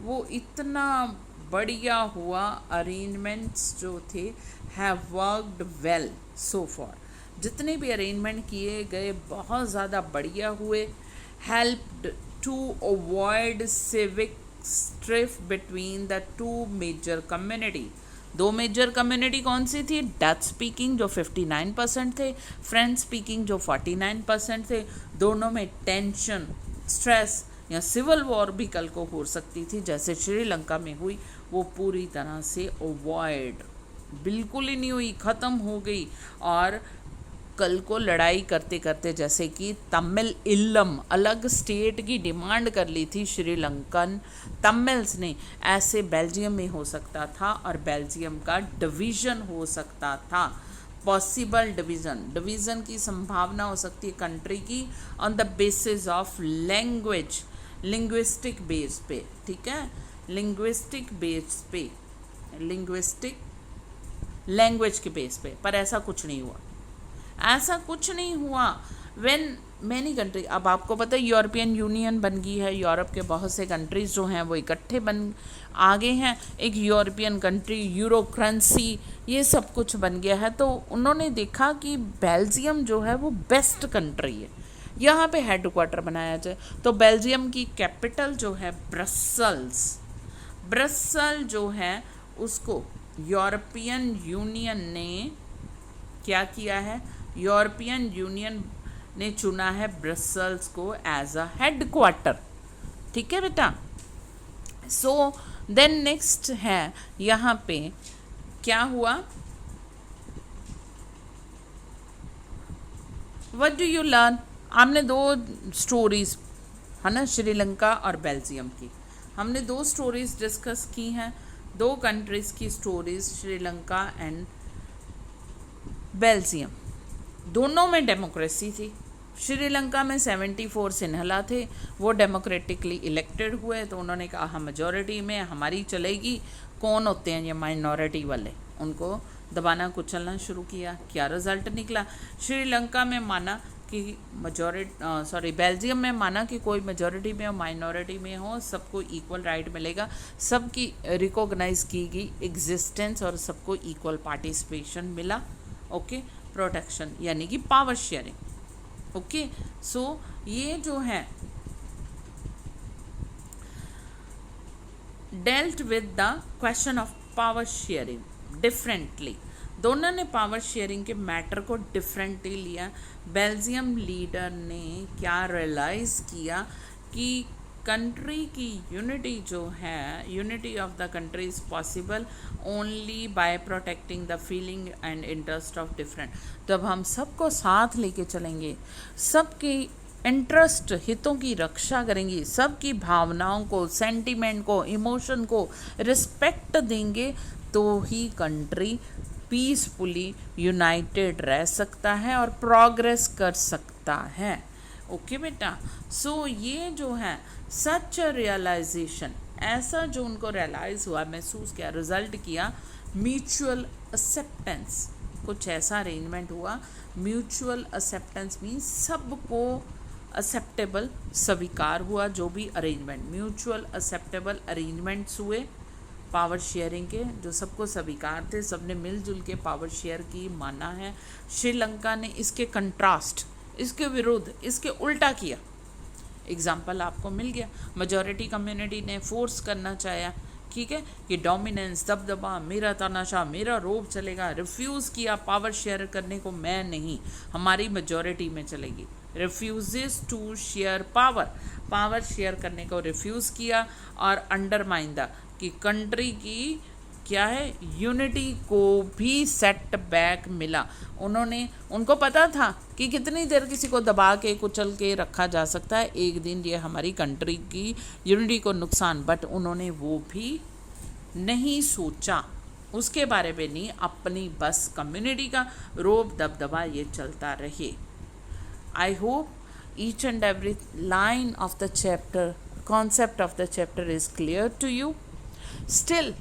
वो इतना बढ़िया हुआ, अरेंजमेंट्स जो थे have worked well so far. जितने भी अरेंजमेंट किए गए बहुत ज़्यादा बढ़िया हुए। Helped to avoid civic strife between the two major community. दो मेजर कम्युनिटी कौन सी थी, डच स्पीकिंग जो 59% थे, फ्रेंच स्पीकिंग जो 49% थे। दोनों में टेंशन, स्ट्रेस या सिविल वॉर भी कल को हो सकती थी, जैसे श्रीलंका में हुई, वो पूरी तरह से अवॉइड, बिल्कुल ही नहीं हुई, ख़त्म हो गई। और कल को लड़ाई करते करते, जैसे कि तमिल इल्लम अलग स्टेट की डिमांड कर ली थी श्रीलंकन तमिल्स ने, ऐसे बेल्जियम में हो सकता था और बेल्जियम का डिवीज़न हो सकता था। पॉसिबल डिवीज़न की संभावना हो सकती है कंट्री की on the basis of language, linguistic base पे, ठीक है, लिंग्विस्टिक बेस पे, लिंग्विस्टिक लैंग्वेज के बेस पे। पर ऐसा कुछ नहीं हुआ, ऐसा कुछ नहीं हुआ। व्हेन मैनी कंट्री, अब आपको पता है यूरोपियन यूनियन बन गई है, यूरोप के बहुत से कंट्रीज जो हैं वो इकट्ठे बन आगे हैं, एक यूरोपियन कंट्री, यूरोक्रेंसी, ये सब कुछ बन गया है। तो उन्होंने देखा कि बेल्जियम जो है वो बेस्ट कंट्री है, यहाँ पे हेडक्वार्टर बनाया जाए। तो बेल्जियम की कैपिटल जो है ब्रसल्स, ब्रसल जो है उसको यूरोपियन यूनियन ने क्या किया है, यूरोपियन यूनियन ने चुना है ब्रसल्स को एज अ हेडक्वार्टर, ठीक है बेटा। सो देन नेक्स्ट है यहाँ पे क्या हुआ, व्हाट डू यू लर्न। हमने दो स्टोरीज है ना, श्रीलंका और बेल्जियम की, हमने दो स्टोरीज डिस्कस की हैं, दो कंट्रीज़ की स्टोरीज, श्रीलंका एंड बेल्जियम। दोनों में डेमोक्रेसी थी। श्रीलंका में 74 सिन्हला थे, वो डेमोक्रेटिकली इलेक्टेड हुए, तो उन्होंने कहा हम मेजॉरिटी में हमारी चलेगी। कौन होते हैं ये माइनॉरिटी वाले, उनको दबाना कुचलना शुरू किया। क्या रिजल्ट निकला, श्रीलंका में माना कि बेल्जियम में माना कि कोई मेजॉरिटी में हो माइनॉरिटी में हो, सबको इक्वल राइट मिलेगा, सबकी रिकॉग्नाइज की गई एग्जिस्टेंस और सबको इक्वल पार्टिसिपेशन मिला। ओके, प्रोटेक्शन यानी कि पावर शेयरिंग। ओके, सो ये जो है dealt with the question of power sharing differently. दोनों ने पावर शेयरिंग के मैटर को डिफरेंटली लिया. बेल्जियम लीडर ने क्या रियलाइज किया कि कंट्री की यूनिटी जो है, unity of the country is possible only by protecting the feeling and interest of different. जब हम सबको साथ लेके चलेंगे, सबकी इंटरेस्ट हितों की रक्षा करेंगे, सबकी भावनाओं को, सेंटिमेंट को, इमोशन को रिस्पेक्ट देंगे, तो ही कंट्री पीसफुली यूनाइटेड रह सकता है और प्रोग्रेस कर सकता है. ओके बेटा, सो ये जो है सच रियलाइजेशन, ऐसा जो उनको रियलाइज हुआ, महसूस किया, रिजल्ट किया, म्यूचुअल एक्सेप्टेंस, कुछ ऐसा अरेंजमेंट हुआ. म्यूचुअल एक्सेप्टेंस मीन्स सबको एक्सेप्टेबल, स्वीकार हुआ जो भी अरेंजमेंट. म्यूचुअल एक्सेप्टेबल अरेंजमेंट्स हुए पावर शेयरिंग के, जो सबको स्वीकार थे, सबने मिलजुल के पावर शेयर की, माना है. श्रीलंका ने इसके कंट्रास्ट, इसके विरुद्ध, इसके उल्टा किया. एग्जाम्पल आपको मिल गया. मेजॉरिटी कम्युनिटी ने फोर्स करना चाहा, ठीक है, कि डोमिनेंस, दबदबा, मेरा तानाशाह, मेरा रोब चलेगा. रिफ्यूज़ किया पावर शेयर करने को, मैं नहीं, हमारी मेजॉरिटी में चलेगी. Refuses to share power, power share करने को रिफ्यूज़ किया. और अंडरमाइन द, कि कंट्री की क्या है, यूनिटी को भी सेट बैक मिला. उनको पता था कि कितनी देर किसी को दबा के कुचल के रखा जा सकता है, एक दिन ये हमारी कंट्री की यूनिटी को नुकसान. बट उन्होंने वो भी नहीं सोचा, उसके बारे में नहीं, अपनी बस कम्युनिटी का रोब दबदबा ये चलता रहे. I hope each and every line of the chapter, concept of the chapter is clear to you. Still,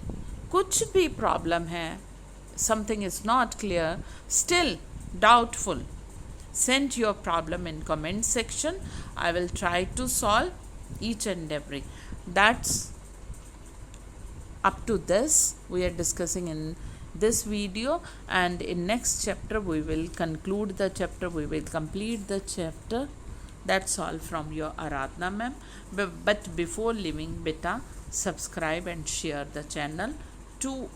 कुछ भी प्रॉब्लम है, something is not clear, still doubtful, send your problem in comment section. I will try to solve each and every. That's up to this we are discussing in this video, and in next chapter we will conclude the chapter, we will complete the chapter. That's all from your Aradhna ma'am. But before leaving, beta, subscribe and share the channel to